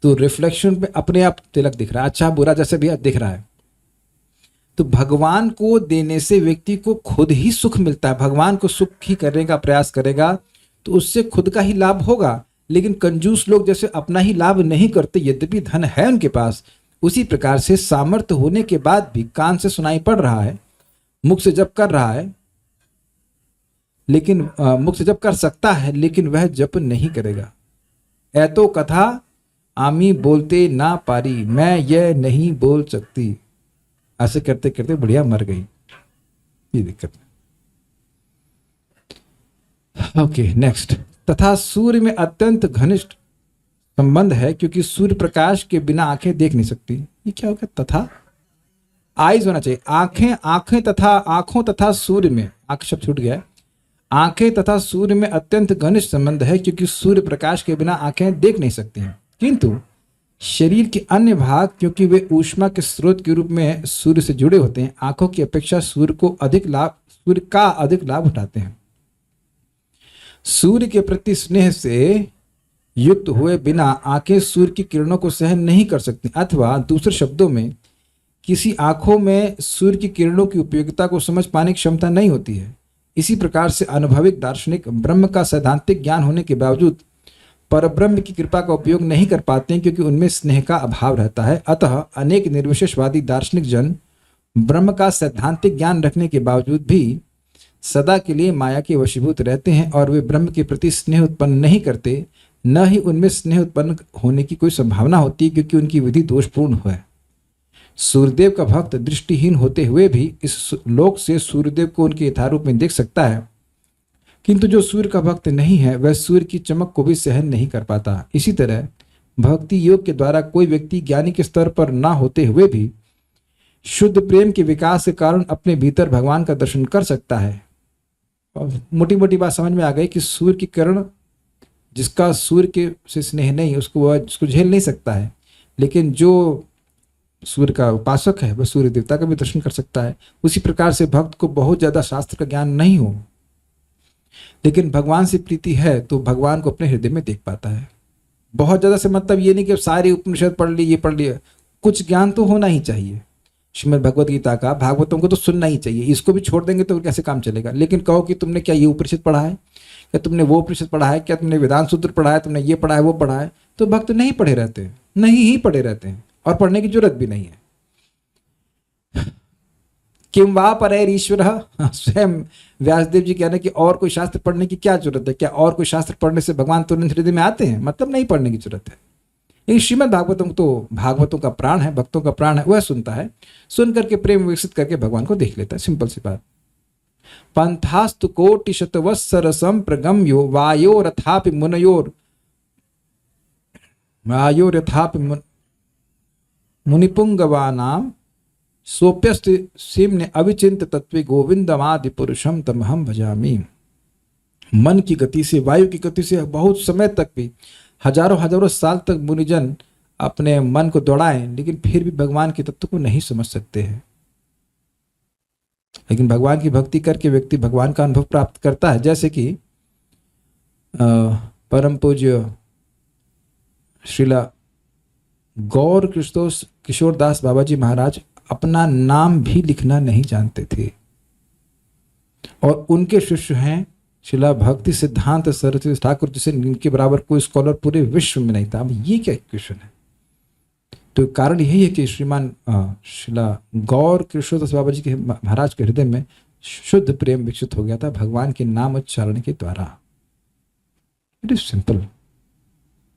तो रिफ्लेक्शन पे अपने आप तिलक दिख रहा है, अच्छा बुरा जैसे भी दिख रहा है। तो भगवान को देने से व्यक्ति को खुद ही सुख मिलता है। भगवान को सुख ही करने का प्रयास करेगा तो उससे खुद का ही लाभ होगा। लेकिन कंजूस लोग जैसे अपना ही लाभ नहीं करते, यद्यपि धन है उनके पास, उसी प्रकार से सामर्थ्य होने के बाद भी कान से सुनाई पड़ रहा है, मुख से जप कर रहा है, लेकिन मुख से जप कर सकता है, लेकिन वह जप नहीं करेगा। ऐतो कथा आमी बोलते ना पारी, मैं यह नहीं बोल सकती, ऐसे करते करते बुढ़िया मर गई। ये दिक्कत है। Okay, next. तथा सूर्य में अत्यंत घनिष्ठ संबंध है, क्योंकि सूर्य प्रकाश के बिना आंखें देख नहीं सकती। ये क्या होगा? तथा आइज होना चाहिए। आंखें तथा आंखों तथा सूर्य में, आंख शब्द छूट गया है। आंखें तथा सूर्य में अत्यंत घनिष्ठ संबंध है, क्योंकि सूर्य प्रकाश के बिना आंखें देख नहीं सकती हैं। किंतु शरीर के अन्य भाग, क्योंकि वे ऊष्मा के स्रोत के रूप में सूर्य से जुड़े होते हैं, आंखों की अपेक्षा सूर्य का अधिक लाभ उठाते हैं। सूर्य के प्रति स्नेह से युक्त हुए बिना आंखें सूर्य की किरणों को सहन नहीं कर सकती, अथवा दूसरे शब्दों में किसी आंखों में सूर्य की किरणों की उपयोगिता को समझ पाने की क्षमता नहीं होती है। इसी प्रकार से अनुभविक दार्शनिक ब्रह्म का सैद्धांतिक ज्ञान होने के बावजूद परब्रह्म की कृपा का उपयोग नहीं कर पाते हैं, क्योंकि उनमें स्नेह का अभाव रहता है। अतः अनेक निर्विशेषवादी दार्शनिक जन ब्रह्म का सैद्धांतिक ज्ञान रखने के बावजूद भी सदा के लिए माया के वशीभूत रहते हैं, और वे ब्रह्म के प्रति स्नेह उत्पन्न नहीं करते, न ही उनमें स्नेह उत्पन्न होने की कोई संभावना होती, क्योंकि उनकी विधि दोषपूर्ण है। सूर्यदेव का भक्त दृष्टिहीन होते हुए भी इस लोक से सूर्यदेव को उनके यथारूप में देख सकता है, किंतु जो सूर्य का भक्त नहीं है वह सूर्य की चमक को भी सहन नहीं कर पाता। इसी तरह भक्ति योग के द्वारा कोई व्यक्ति ज्ञानी के स्तर पर ना होते हुए भी शुद्ध प्रेम के विकास के कारण अपने भीतर भगवान का दर्शन कर सकता है। और मोटी मोटी बात समझ में आ गई कि सूर्य की किरण, जिसका सूर्य के से स्नेह नहीं, उसको झेल नहीं सकता है, लेकिन जो सूर्य का उपासक है वह सूर्य देवता का भी दर्शन कर सकता है। उसी प्रकार से भक्त को बहुत ज्यादा शास्त्र का ज्ञान नहीं हो, लेकिन भगवान से प्रीति है तो भगवान को अपने हृदय में देख पाता है। बहुत ज्यादा से मतलब ये नहीं कि सारी उपनिषद पढ़ ली, ये पढ़ लिया, कुछ ज्ञान तो होना ही चाहिए। श्रीमद् भगवद गीता का, भागवतों को तो सुनना ही चाहिए। इसको भी छोड़ देंगे तो कैसे काम चलेगा। लेकिन कहो कि तुमने क्या ये उपनिषद पढ़ा है, क्या तुमने वो उपनिषद पढ़ा है, क्या तुमने वेदांत सूत्र पढ़ा है, तुमने ये पढ़ा है वो पढ़ा है, तो भक्त नहीं पढ़े रहते हैं, नहीं ही पढ़े रहते हैं, और पढ़ने की जरूरत भी नहीं है। किम वा परैर ईश्वर, स्वयं व्यासदेव जी कहने कि और कोई शास्त्र पढ़ने की क्या जरूरत है, क्या और कोई शास्त्र पढ़ने से भगवान तुरंत हृदय में आते हैं? मतलब नहीं पढ़ने की जरूरत है। लेकिन श्रीमद् भागवतम तो भागवतों का प्राण है, भक्तों का प्राण है, वह सुनता है, सुन करके प्रेम विकसित करके भगवान को देख लेता है। सिंपल सी बात। पंथास्तु कोटि शतवत्सर संप्रगम्यो वायोरथापि मुनिपुंगवानाम सोप्यस्त सिम्न अविचिंत तत्व गोविंदमादि पुरुषम तमहम भजामि। मन की गति से, वायु की गति से बहुत समय तक भी, हजारों साल तक मुनिजन अपने मन को दौड़ाएं, लेकिन फिर भी भगवान के तत्व को नहीं समझ सकते हैं। लेकिन भगवान की भक्ति करके व्यक्ति भगवान का अनुभव प्राप्त करता है। जैसे कि परम पूज्य श्रीला गौर किशोरदास बाबा जी महाराज अपना नाम भी लिखना नहीं जानते थे, और उनके शिष्य हैं शिला भक्ति सिद्धांत सरस्वती ठाकुर, जिसे इनके बराबर कोई स्कॉलर पूरे विश्व में नहीं था। अब ये क्या क्वेश्चन है? तो कारण यही है कि श्रीमान शिला गौर किशोरदास बाबा जी के महाराज के हृदय में शुद्ध प्रेम विकसित हो गया था भगवान के नाम उच्चारण के द्वारा। इट इज सिंपल,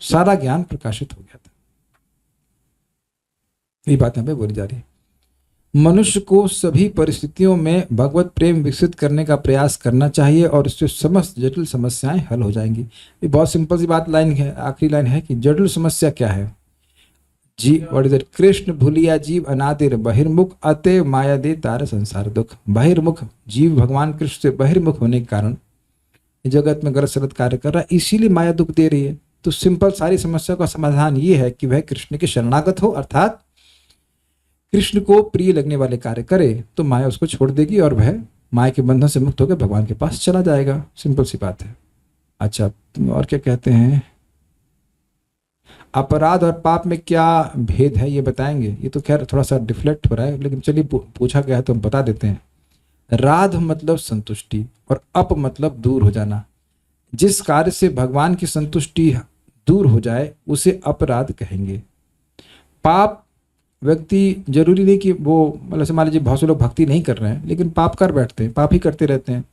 सारा ज्ञान प्रकाशित हो गया था। ये बात यहाँ पे बोली जा रही है। मनुष्य को सभी परिस्थितियों में भगवत प्रेम विकसित करने का प्रयास करना चाहिए और इससे समस्त जटिल समस्याएं हल हो जाएंगी। ये बहुत सिंपल सी बात लाइन है, आखिरी लाइन है कि जटिल समस्या क्या है जी, व्हाट इज इट? कृष्ण भूलिया जीव अनादिर बहिर्मुख अतः माया दे तार संसार दुख। बहिर्मुख जीव भगवान कृष्ण से बहिर्मुख होने के कारण जगत में गलत सलत कार्य कर रहा है, इसीलिए माया दुख दे रही है। तो सिंपल सारी समस्या का समाधान ये है कि वह कृष्ण के शरणागत हो, अर्थात कृष्ण को प्रिय लगने वाले कार्य करे, तो माया उसको छोड़ देगी और वह माया के बंधन से मुक्त होकर भगवान के पास चला जाएगा। सिंपल सी बात है। अच्छा, और क्या कहते हैं? अपराध और पाप में क्या भेद है ये बताएंगे। ये तो खैर थोड़ा सा डिफ्लेक्ट हो रहा है, लेकिन चलिए पूछा गया है तो हम बता देते हैं। राध मतलब संतुष्टि और अप मतलब दूर हो जाना। जिस कार्य से भगवान की संतुष्टि दूर हो जाए उसे अपराध कहेंगे। पाप व्यक्ति जरूरी नहीं कि वो मतलब मान लीजिए बहुत से लोग भक्ति नहीं कर रहे हैं लेकिन पाप कर बैठते हैं, पाप ही करते रहते हैं,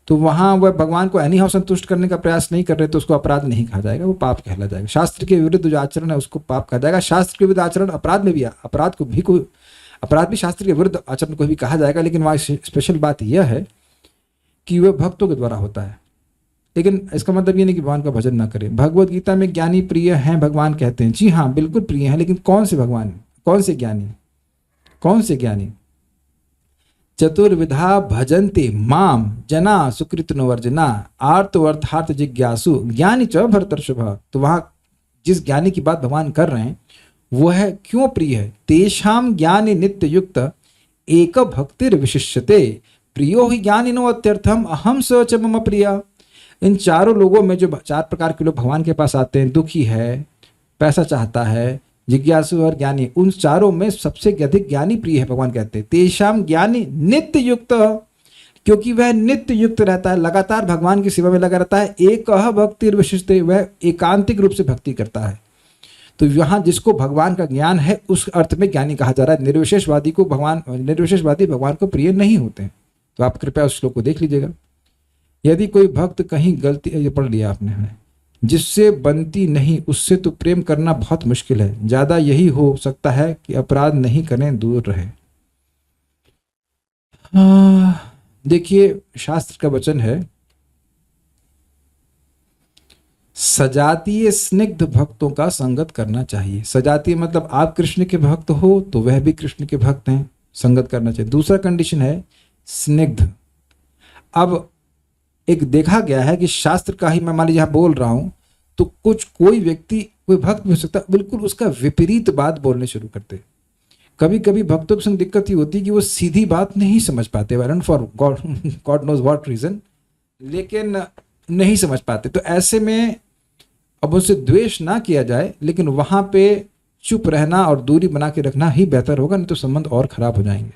तो वहाँ वह भगवान को एनी हाउ संतुष्ट करने का प्रयास नहीं कर रहे, तो उसको अपराध नहीं कहा जाएगा, वो पाप कहला जाएगा। शास्त्र के विरुद्ध जो आचरण है उसको पाप कहा जाएगा। शास्त्र के विरुद्ध आचरण अपराध में भी अपराध भी शास्त्र के विरुद्ध आचरण को भी कहा जाएगा, लेकिन वहाँ स्पेशल बात यह है कि वह भक्तों के द्वारा होता है। लेकिन इसका मतलब ये नहीं कि भगवान का भजन ना करें। भगवत गीता में ज्ञानी प्रिय हैं भगवान कहते हैं। जी हाँ, बिल्कुल प्रिय हैं, लेकिन कौन से भगवान, कौन से ज्ञानी, कौन से ज्ञानी? चतुर्विधा भजन्ते माम जना सुकृतनो वर्जना आर्तवर्थार्थ जिज्ञासु ज्ञानी च भरतर्षभ। तो वहां जिस ज्ञानी की बात भगवान कर रहे हैं वो है क्यों प्रिय है? तेषाम ज्ञानी नित्य युक्त एक भक्तिर विशिष्यते प्रियो ही ज्ञानिनो अत्यर्थम अहम स च मम प्रिया। इन चारों लोगों में जो चार प्रकार के लोग भगवान के पास आते हैं, दुखी है, पैसा चाहता है, जिज्ञासु और ज्ञानी, उन चारों में सबसे अधिक ज्ञानी प्रिय है। भगवान कहते हैं तेषाम ज्ञानी नित्य युक्त, क्योंकि वह नित्य युक्त रहता है, लगातार भगवान की सेवा में लगा रहता है। एक भक्ति विशिष्ट, वह एकांतिक रूप से भक्ति करता है। तो यहाँ जिसको भगवान का ज्ञान है उस अर्थ में ज्ञानी कहा जा रहा है। निर्विशेषवादी भगवान को प्रिय नहीं होते हैं। तो आप कृपया उस श्लोक को देख लीजिएगा। यदि कोई भक्त कहीं गलती, ये पढ़ लिया आपने, जिससे बनती नहीं उससे तो प्रेम करना बहुत मुश्किल है। ज्यादा यही हो सकता है कि अपराध नहीं करें, दूर रहे। देखिए शास्त्र का वचन है, सजातीय स्निग्ध भक्तों का संगत करना चाहिए। सजातीय मतलब आप कृष्ण के भक्त हो तो वह भी कृष्ण के भक्त हैं, संगत करना चाहिए। दूसरा कंडीशन है स्निग्ध। अब एक देखा गया है कि शास्त्र का ही मैं मान लीजिए बोल रहा हूं तो कोई व्यक्ति, कोई भक्त भी हो सकता है, बिल्कुल उसका विपरीत बात बोलने शुरू करते। कभी कभी भक्तों के संग दिक्कत ही होती है कि वो सीधी बात नहीं समझ पाते, for God knows what reason, लेकिन नहीं समझ पाते। तो ऐसे में अब उनसे द्वेष ना किया जाए, लेकिन वहां पे चुप रहना और दूरी बना के रखना ही बेहतर होगा, नहीं तो संबंध और खराब हो जाएंगे।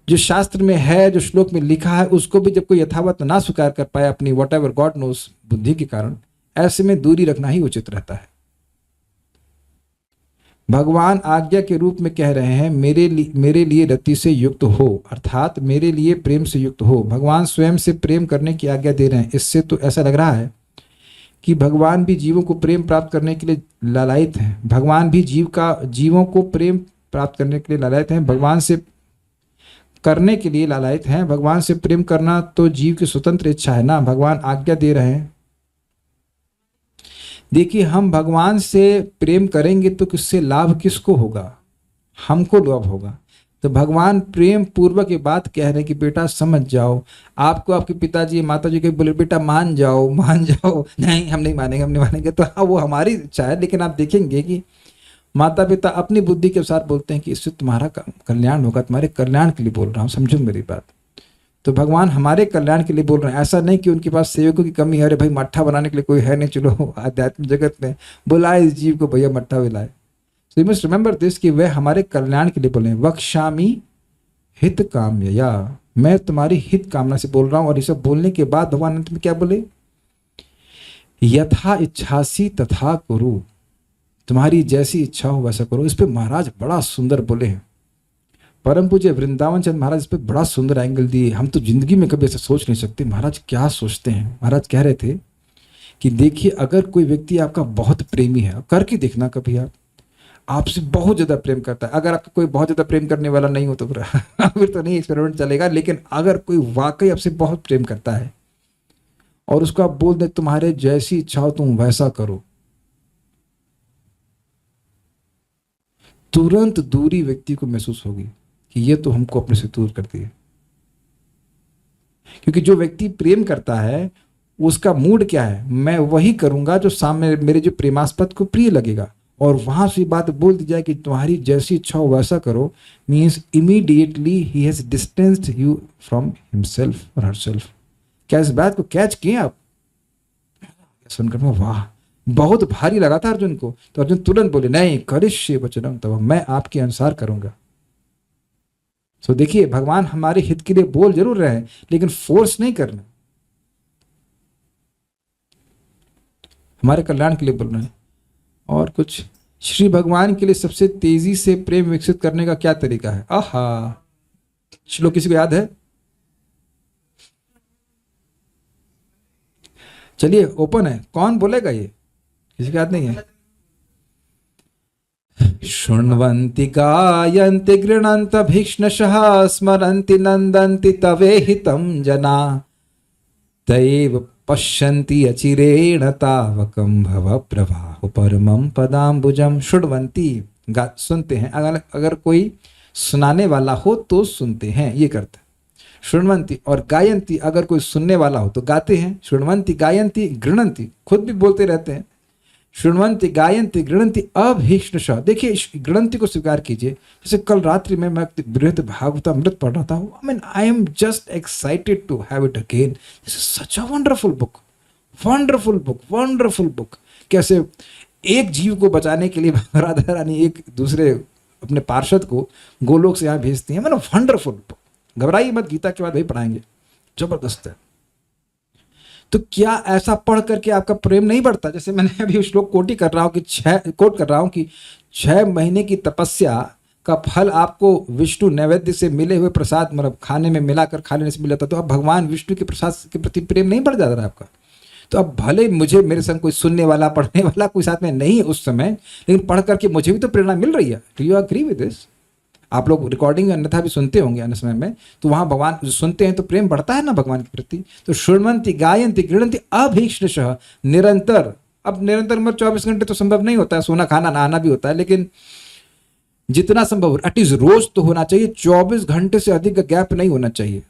जो शास्त्र में है, जो श्लोक में लिखा है, उसको भी जब कोई यथावत ना स्वीकार कर पाए अपनी वॉट एवर गॉड नोस बुद्धि के कारण, ऐसे में दूरी रखना ही उचित रहता है। भगवान आज्ञा के रूप में कह रहे हैं मेरे लिए रति से युक्त हो, अर्थात मेरे लिए प्रेम से युक्त हो। भगवान स्वयं से प्रेम करने की आज्ञा दे रहे हैं। इससे तो ऐसा लग रहा है कि भगवान भी जीवों को प्रेम प्राप्त करने के लिए लालायित हैं। भगवान भी जीवों को प्रेम प्राप्त करने के लिए लालायित हैं, भगवान से करने के लिए लालायित हैं। भगवान से प्रेम करना तो जीव की स्वतंत्र इच्छा है ना, भगवान आज्ञा दे रहे हैं। देखिए, हम भगवान से प्रेम करेंगे तो किससे लाभ किसको होगा? हमको लाभ होगा। तो भगवान प्रेम पूर्वक ये बात कह रहे हैं कि बेटा समझ जाओ। आपको आपके पिताजी माताजी के बोले बेटा मान जाओ, नहीं हम नहीं मानेंगे, तो हाँ वो हमारी इच्छा है, लेकिन आप देखेंगे कि माता पिता अपनी बुद्धि के अनुसार बोलते हैं कि इससे तुम्हारा कल्याण होगा, तुम्हारे कल्याण के लिए बोल रहा हूँ, समझो मेरी बात। तो भगवान हमारे कल्याण के लिए बोल रहे हैं। ऐसा नहीं कि उनके पास सेवकों की कमी है, अरे भाई मट्ठा बनाने के लिए कोई है नहीं, चलो आध्यात्मिक जगत में बुलाए इस जीव को, भैया मट्ठा भी लाए। So you must remember this कि वह हमारे कल्याण के लिए बोले। वक्ष्यामि हित काम्यया, मैं तुम्हारी हित कामना से बोल रहा हूँ। और ये सब बोलने के बाद भगवान अंत में क्या बोले? यथा इच्छासी तथा कुरु, तुम्हारी जैसी इच्छा हो वैसा करो। इस पे महाराज बड़ा सुंदर बोले हैं। परम पूज्य वृंदावन चंद महाराज इस पे बड़ा सुंदर एंगल दिए। हम तो जिंदगी में कभी ऐसा सोच नहीं सकते महाराज क्या सोचते हैं। महाराज कह रहे थे कि देखिए, अगर कोई व्यक्ति आपका बहुत प्रेमी है, करके देखना कभी आपसे बहुत ज्यादा प्रेम करता है। अगर आपका कोई बहुत ज्यादा प्रेम करने वाला नहीं हो तो फिर तो नहीं एक्सपेरिमेंट चलेगा। लेकिन अगर कोई वाकई आपसे बहुत प्रेम करता है और उसको आप बोल दे तुम्हारे जैसी इच्छा हो तुम वैसा करो, तुरंत दूरी व्यक्ति को महसूस होगी कि ये तो हमको अपने से दूर करती है। क्योंकि जो व्यक्ति प्रेम करता है उसका मूड क्या है, मैं वही करूंगा जो सामने मेरे जो प्रेमास्पद को प्रिय लगेगा। और वहां से बात बोल दी जाए कि तुम्हारी जैसी इच्छा हो वैसा करो, means immediately he has distanced you from himself और हरसेल्फ। क्या इस बात को कैच किए आप? सुनकर मैं वाह, बहुत भारी लगा था अर्जुन को। तो अर्जुन तुरंत बोले नहीं करिष्ये वचनम तव, मैं आपके अनुसार करूंगा। सो देखिए भगवान हमारे हित के लिए बोल जरूर रहे हैं लेकिन फोर्स नहीं करना, हमारे कल्याण के लिए बोल रहे हैं। और कुछ श्री भगवान के लिए सबसे तेजी से प्रेम विकसित करने का क्या तरीका है? आहा, श्लोक किसी को याद है? चलिए ओपन है, कौन बोलेगा? ये किसी को याद नहीं है? शृण्वन्ति गायन्ति गृह्णन्त भीक्ष्णशः स्मरन्ति नन्दन्ति तवेहितं जना तैव पश्यन्ति अचिरेण तावकं भव प्रभाव परमं पदाम्बुजं। शृण्वन्ति सुनते हैं, अगर कोई सुनाने वाला हो तो सुनते हैं, ये करते हैं शृण्वन्ति। और गायन्ति अगर कोई सुनने वाला हो तो गाते हैं। शृण्वन्ति गायन्ति गृह्णन्ति खुद भी बोलते रहते हैं। शृण्वन्ति गायन्ति गृह्णन्ति अभीक्ष्णशः। देखिए गृह्णन्ति को स्वीकार कीजिए। जैसे कल रात्रि में मैं बृहद भागवतामृत पढ़ रहा था, I mean I am just excited to have it again. This is such a wonderful book, wonderful book, wonderful book. कैसे एक जीव को बचाने के लिए राधा रानी एक दूसरे अपने पार्षद को गोलोक से यहाँ भेजती है। मतलब वंडरफुल बुक, घबराइए मत, गीता के बाद वही पढ़ाएंगे, जबरदस्त है। तो क्या ऐसा पढ़ करके आपका प्रेम नहीं बढ़ता? जैसे मैंने अभी श्लोक कोट कर रहा हूँ कि 6 महीने की तपस्या का फल आपको विष्णु नैवेद्य से मिले हुए प्रसाद, मतलब खाने में मिलाकर खा लेने से मिला था। तो अब भगवान विष्णु के प्रसाद के प्रति प्रेम नहीं बढ़ जाता आपका? तो अब भले मुझे मेरे संग कोई सुनने वाला पढ़ने वाला कोई साथ में नहीं उस समय, लेकिन पढ़ करके मुझे भी तो प्रेरणा मिल रही है। Do you agree with this? आप लोग रिकॉर्डिंग अन्यथा भी सुनते होंगे अन्य समय में, तो वहां भगवान सुनते हैं तो प्रेम बढ़ता है ना भगवान के प्रति। तो शृण्वन्ति गायन्ति गृह्णन्ति अभीक्ष्णशः, निरंतर। अब निरंतर मतलब 24 घंटे तो संभव नहीं होता है, सोना खाना नहाना भी होता है, लेकिन जितना संभव एटलीस्ट रोज तो होना चाहिए। 24 घंटे से अधिक का गैप नहीं होना चाहिए,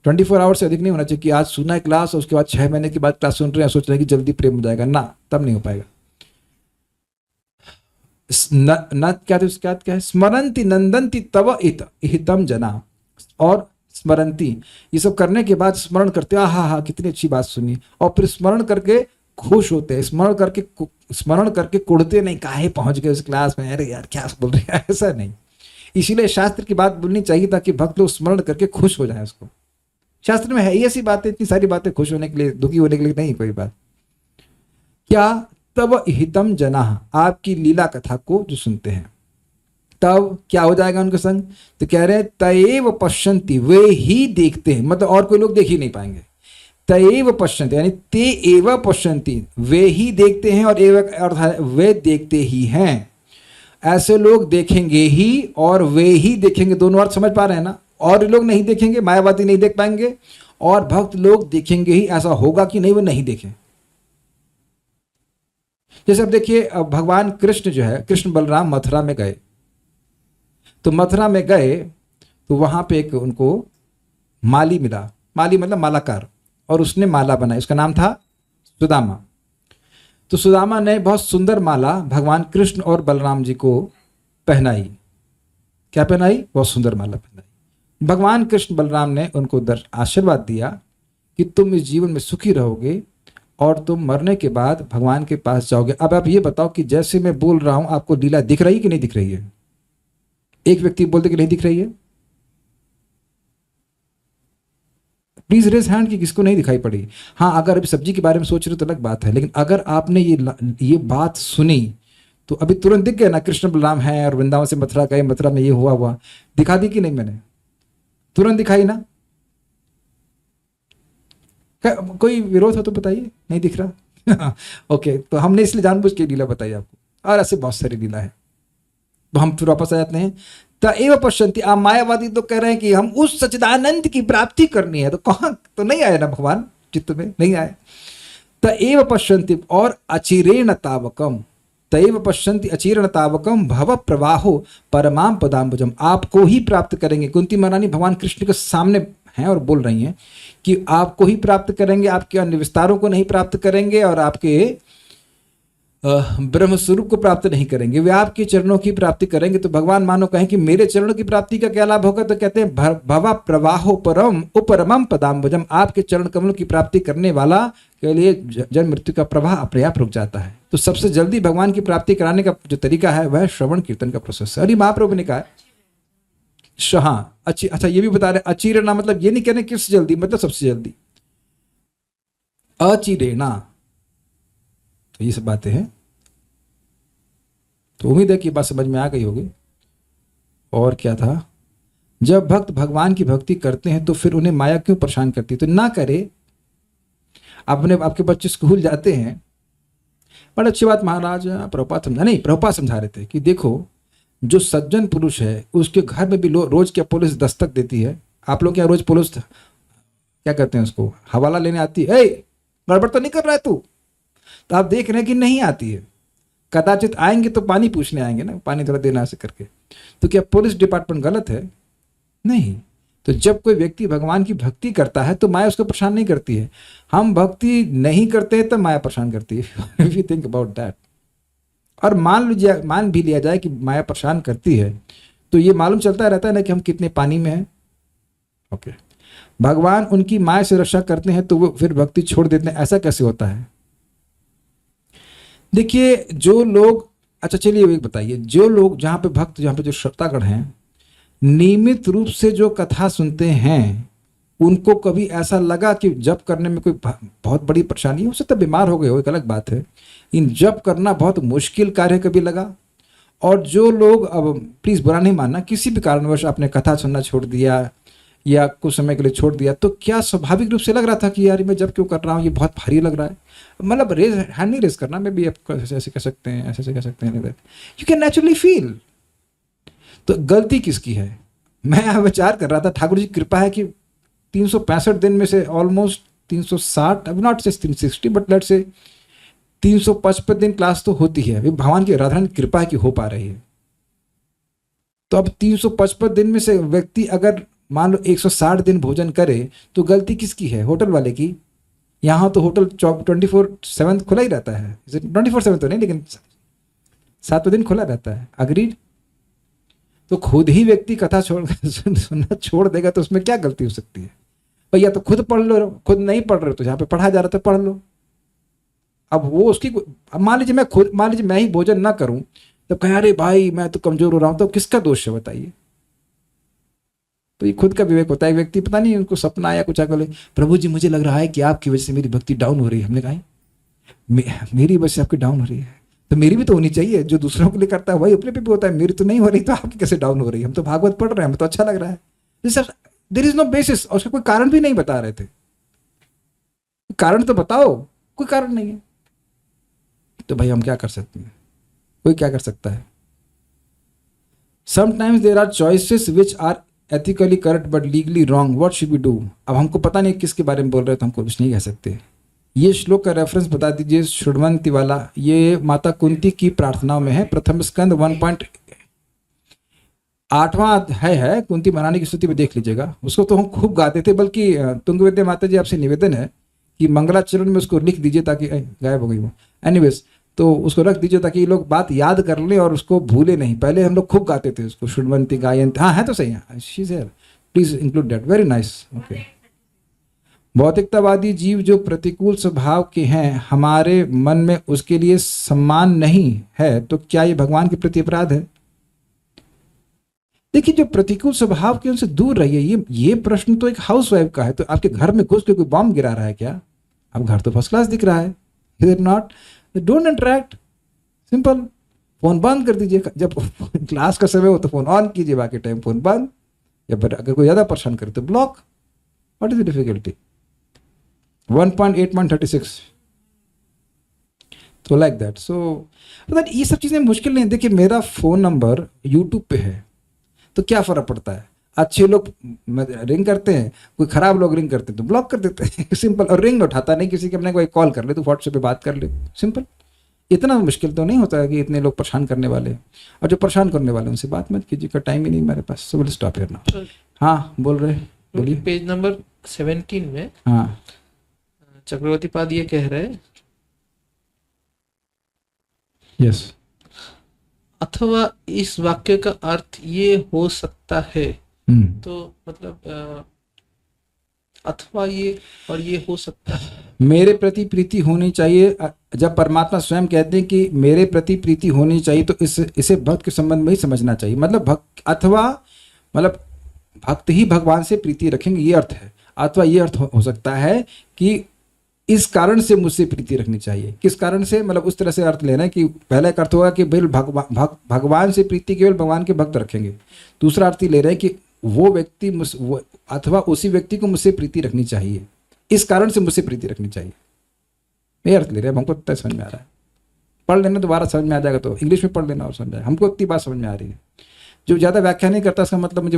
24 आवर से अधिक नहीं होना चाहिए कि आज सुना है क्लास और उसके बाद 6 महीने के बाद क्लास सुन रहे हैं, सोच रहे हैं कि जल्दी प्रेम हो जाएगा ना, तब नहीं हो पाएगा। क्या है? स्मरन्ति नंदन्ति तव हितम जना। और स्मरन्ति, ये सब करने के बाद स्मरण करते, हा कितनी अच्छी बात सुनी, और फिर स्मरण करके खुश होते हैं। स्मरण करके कुड़ते नहीं, काहे पहुंच गए उस क्लास में, अरे यार क्या बोल रहे हैं, ऐसा नहीं। इसीलिए शास्त्र की बात बोलनी चाहिए ताकि भक्त लोग स्मरण करके खुश हो जाए। उसको शास्त्र में है ये ऐसी बातें, इतनी सारी बातें खुश होने के लिए, दुखी होने के लिए नहीं कोई बात। क्या? तब हितम जना, आपकी लीला कथा को जो सुनते हैं, तब क्या हो जाएगा उनके संग? तो कह रहे हैं तयेव पश्यन्ति, वे ही देखते हैं, मतलब और कोई लोग देख ही नहीं पाएंगे। तयेव पश्यन्ति यानी ते एव पश्यन्ति, वे ही देखते हैं, और एव अर्थात वे देखते ही हैं। ऐसे लोग देखेंगे ही और वे ही देखेंगे, दोनों अर्थ समझ पा रहे हैं ना? और लोग नहीं देखेंगे, मायावादी नहीं देख पाएंगे, और भक्त लोग देखेंगे ही। ऐसा होगा कि नहीं वो नहीं देखें? जैसे अब देखिए, भगवान कृष्ण जो है, कृष्ण बलराम मथुरा में गए, तो मथुरा में गए तो वहां पे एक उनको माली मिला, माली मतलब मालाकार, और उसने माला बनाई, उसका नाम था सुदामा। तो सुदामा ने बहुत सुंदर माला भगवान कृष्ण और बलराम जी को पहनाई। क्या पहनाई? बहुत सुंदर माला पहनाई। भगवान कृष्ण बलराम ने उनको आशीर्वाद दिया कि तुम इस जीवन में सुखी रहोगे और तुम मरने के बाद भगवान के पास जाओगे। अब आप ये बताओ कि जैसे मैं बोल रहा हूं आपको लीला दिख रही है कि नहीं दिख रही है? एक व्यक्ति बोलते कि नहीं दिख रही है, प्लीज रेज हैंड कि किसको नहीं दिखाई पड़ी। हाँ, अगर अभी सब्जी के बारे में सोच रहे हो तो अलग बात है, लेकिन अगर आपने ये बात सुनी तो अभी तुरंत दिख गया ना, कृष्ण बलराम है और वृंदावन से मथुरा गए, मथुरा में ये हुआ दिखा दी कि नहीं? मैंने तुरंत दिखाई ना? कोई विरोध हो तो बताइए, नहीं दिख रहा? ओके, तो हमने इसलिए जानबूझ के लीला बताई आपको, और ऐसे बहुत सारी लीला है। तो हम फिर वापस आ जाते हैं त एव पश्यन्ति। आप मायावादी तो कह रहे हैं कि हम उस सच्चिदानंद की प्राप्ति करनी है, तो कहाँ, तो नहीं आए ना भगवान चित्त में, नहीं आए। त एव पश्यन्ति और अचिरेण तावकम, तैव पश्यन्ति अचिरेण तावकम भव प्रवाहो परमाम पदाम्बुजम। आपको ही प्राप्त करेंगे। कुंती महारानी भगवान कृष्ण के सामने हैं और बोल रही हैं कि आपको ही प्राप्त करेंगे, आपके अन्य विस्तारों को नहीं प्राप्त करेंगे और आपके ब्रह्म स्वरूप को प्राप्त नहीं करेंगे, वे आपके चरणों की प्राप्ति करेंगे। तो भगवान मानो कहें कि मेरे चरणों की प्राप्ति का क्या लाभ होगा, तो कहते हैं भवा प्रवाहो परम उपरमम पदाम्बुजम, आपके चरण कमलों की प्राप्ति करने वाला के लिए जन्म मृत्यु का प्रवाह अपने आप रुक जाता है। तो सबसे जल्दी भगवान की प्राप्ति कराने का जो तरीका है वह श्रवण कीर्तन का प्रोसेस है। और ये महाप्रभु ने कहा हाँ अच्छा ये भी बता रहे अचिरेणा, मतलब ये नहीं कह रहे किस जल्दी, मतलब सबसे जल्दी। अचिरेणा, तो ये सब बातें हैं। तो उम्मीद है कि बात समझ में आ गई होगी। और क्या था, जब भक्त भगवान की भक्ति करते हैं तो फिर उन्हें माया क्यों परेशान करती है, तो ना करे। आपके बच्चे स्कूल जाते हैं, बड़ी अच्छी बात महाराज प्रभुपाद समझा रहे थे कि देखो जो सज्जन पुरुष है उसके घर में भी रोज क्या पुलिस दस्तक देती है। आप लोग क्या रोज पुलिस क्या कहते हैं उसको, हवाला लेने आती है, गड़बड़ तो नहीं कर रहा है तू, तो आप देख रहे हैं कि नहीं आती है। कदाचित आएंगे तो पानी पूछने आएंगे ना, पानी थोड़ा देना ऐसे करके। तो क्या पुलिस डिपार्टमेंट गलत है? नहीं। तो जब कोई व्यक्ति भगवान की भक्ति करता है तो माया उसको परेशान नहीं करती है। हम भक्ति नहीं करते तब माया परेशान करती है। If you think about that. और मान भी लिया जाए कि माया परेशान करती है, तो ये मालूम चलता रहता है ना कि हम कितने पानी में हैं। ओके, भगवान उनकी माया से रक्षा करते हैं तो वो फिर भक्ति छोड़ देते हैं, ऐसा कैसे होता है? देखिए जो लोग, अच्छा चलिए एक बताइए, जो लोग जहाँ पे भक्त, जहाँ पे जो श्रोतागण हैं, नियमित रूप से जो कथा सुनते हैं, उनको कभी ऐसा लगा कि जप करने में कोई बहुत बड़ी परेशानी हो सकता है, बीमार हो गए हो, एक अलग बात है, इन जप करना बहुत मुश्किल कार्य कभी लगा? और जो लोग, अब प्लीज़ बुरा नहीं मानना, किसी भी कारणवश आपने कथा सुनना छोड़ दिया या कुछ समय के लिए छोड़ दिया, तो क्या स्वाभाविक रूप से लग रहा था कि यार मैं जब क्यों कर रहा हूँ, ये बहुत भारी लग रहा है? मतलब हैंड नहीं रेज करना, मैं भी आप ऐसे कह सकते हैं, ऐसे कह सकते हैं, यू कैन नेचुरली फील। तो गलती किसकी है? मैं यहाँ विचार कर रहा था, ठाकुर जी की कृपा है कि 365 दिन में से ऑलमोस्ट 360, अब नॉट से 360 बट लेट्स से 355 दिन क्लास तो होती है। भगवान की राधारानी कृपा है कि हो पा रही है। तो अब 355 दिन में से व्यक्ति अगर मान लो 160 दिन भोजन करे तो गलती किसकी है? होटल वाले की। यहाँ तो होटल 24/7 खुला ही रहता है, 24/7 तो नहीं, लेकिन 7 दिन खुला रहता है। अग्रीड? तो खुद ही व्यक्ति कथा सुनना छोड़ देगा तो उसमें क्या गलती हो सकती है? भैया तो खुद पढ़ लो, खुद नहीं पढ़ रहे तो जहाँ पे पढ़ा जा रहा था पढ़ लो। अब वो उसकी, मान लीजिए मैं ही भोजन ना करूं तब कहें अरे भाई मैं तो कमजोर हो रहा हूं, तो किसका दोष है बताइए? तो ये खुद का विवेक होता है। व्यक्ति पता नहीं उनको सपना आया कुछ, बोले प्रभु जी मुझे लग रहा है कि आपकी वजह से मेरी भक्ति डाउन हो रही है। हमने कहा मेरी वजह से आपकी डाउन हो रही है तो मेरी भी तो होनी चाहिए। जो दूसरों के लिए करता है वही अपने पे भी होता है। मेरी तो नहीं हो रही तो आपकी कैसे डाउन हो रही है? हम तो भागवत पढ़ रहे हैं, हमें तो अच्छा लग रहा है। There is no basis. और उसका कोई कारण भी नहीं बता रहे थे। कारण तो बताओ, कोई कारण नहीं है। तो भाई हम क्या कर सकते हैं? कोई क्या कर सकता है? Sometimes there are choices which are ethically correct but legally wrong, what should we do? अब हमको पता नहीं किसके बारे में बोल रहे, तो हमको कुछ नहीं कह सकते। ये श्लोक का रेफरेंस बता दीजिए, शुडवंती वाला। ये माता कुंती की प्रार्थनाओं में है, प्रथम स्कंद 1.8वां है, कुंती महारानी की स्तुति में देख लीजिएगा। उसको तो हम खूब गाते थे, बल्कि तुंगविद्या माता जी आपसे निवेदन है कि मंगलाचरण में उसको लिख दीजिए ताकि गायब हो गई वो, एनीवेज, तो उसको रख दीजिए ताकि ये लोग बात याद कर लें और उसको भूले नहीं। पहले हम लोग खूब गाते थे उसको, शुडवंती गायंती। हाँ है तो सही है, she is here, please include that, very nice. Okay. भौतिकतावादी जीव जो प्रतिकूल स्वभाव के हैं, हमारे मन में उसके लिए सम्मान नहीं है, तो क्या ये भगवान के प्रति अपराध है? देखिए जो प्रतिकूल स्वभाव के उनसे दूर रहिए। ये प्रश्न तो एक हाउसवाइफ का है। तो आपके घर में घुस के कोई बॉम्ब गिरा रहा है क्या? अब घर तो फर्स्ट क्लास दिख रहा है, is it not? Don't interact, simple. Phone बंद कर दीजिए, जब क्लास का समय हो तो फोन ऑन कीजिए, बाकी टाइम फोन बंद। या फिर अगर कोई ज्यादा परेशान करे तो block. What is the difficulty? 1.8.36। तो लाइक दैट। सो मतलब ये सब चीज़ें मुश्किल नहीं है। देखिए मेरा फ़ोन नंबर यूट्यूब पे है तो क्या फ़र्क पड़ता है। अच्छे लोग रिंग करते हैं, कोई ख़राब लोग रिंग करते हैं तो ब्लॉक कर देते हैं सिंपल। और रिंग उठाता नहीं किसी के, अपने को एक कॉल कर ले तो व्हाट्सएप पे बात कर ले, सिंपल। इतना मुश्किल तो नहीं होता है कि इतने लोग परेशान करने वाले हैं। और जो परेशान करने वाले हैं उनसे बात मत कीजिए, का टाइम ही नहीं मेरे पास। So will stop here now. हाँ बोल रहे, बोलिए। पेज नंबर 17 में हाँ चक्रवर्ती पाद ये कह रहे हैं, यस। अथवा इस वाक्य का अर्थ ये हो सकता है। तो मतलब अथवा ये और ये हो सकता है। मेरे प्रति प्रीति होनी चाहिए। जब परमात्मा स्वयं कहते हैं कि मेरे प्रति प्रीति होनी चाहिए तो इसे भक्त के संबंध में ही समझना चाहिए। मतलब भक्त अथवा मतलब भक्त ही भगवान से प्रीति रखेंगे, ये अर्थ है। अथवा ये अर्थ हो सकता है कि इस कारण से मुझसे प्रीति रखनी चाहिए। किस कारण से, मतलब उस तरह से अर्थ लेना है कि पहला एक अर्थ होगा कि भगवान से प्रीति केवल भगवान के भक्त रखेंगे। दूसरा अर्थ ये ले रहे हैं कि वो व्यक्ति अथवा उसी व्यक्ति को मुझसे प्रीति रखनी चाहिए, इस कारण से मुझसे प्रीति रखनी चाहिए। ये अर्थ ले रहे हैं। हमको इतना समझ में आ रहा है। पढ़ लेना, दोबारा समझ में आ जाएगा तो इंग्लिश में पढ़ लेना और समझ आएगा। हमको इतनी बात समझ में आ रही है। जो ज़्यादा व्याख्या नहीं करता इसका मतलब मुझे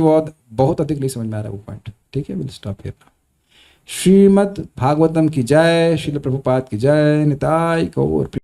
बहुत अधिक नहीं समझ में आ रहा है वो पॉइंट। ठीक है, will stop here. Shrimad Bhagavatam की जय, श्रील प्रभुपाद की जय, निताई गौर।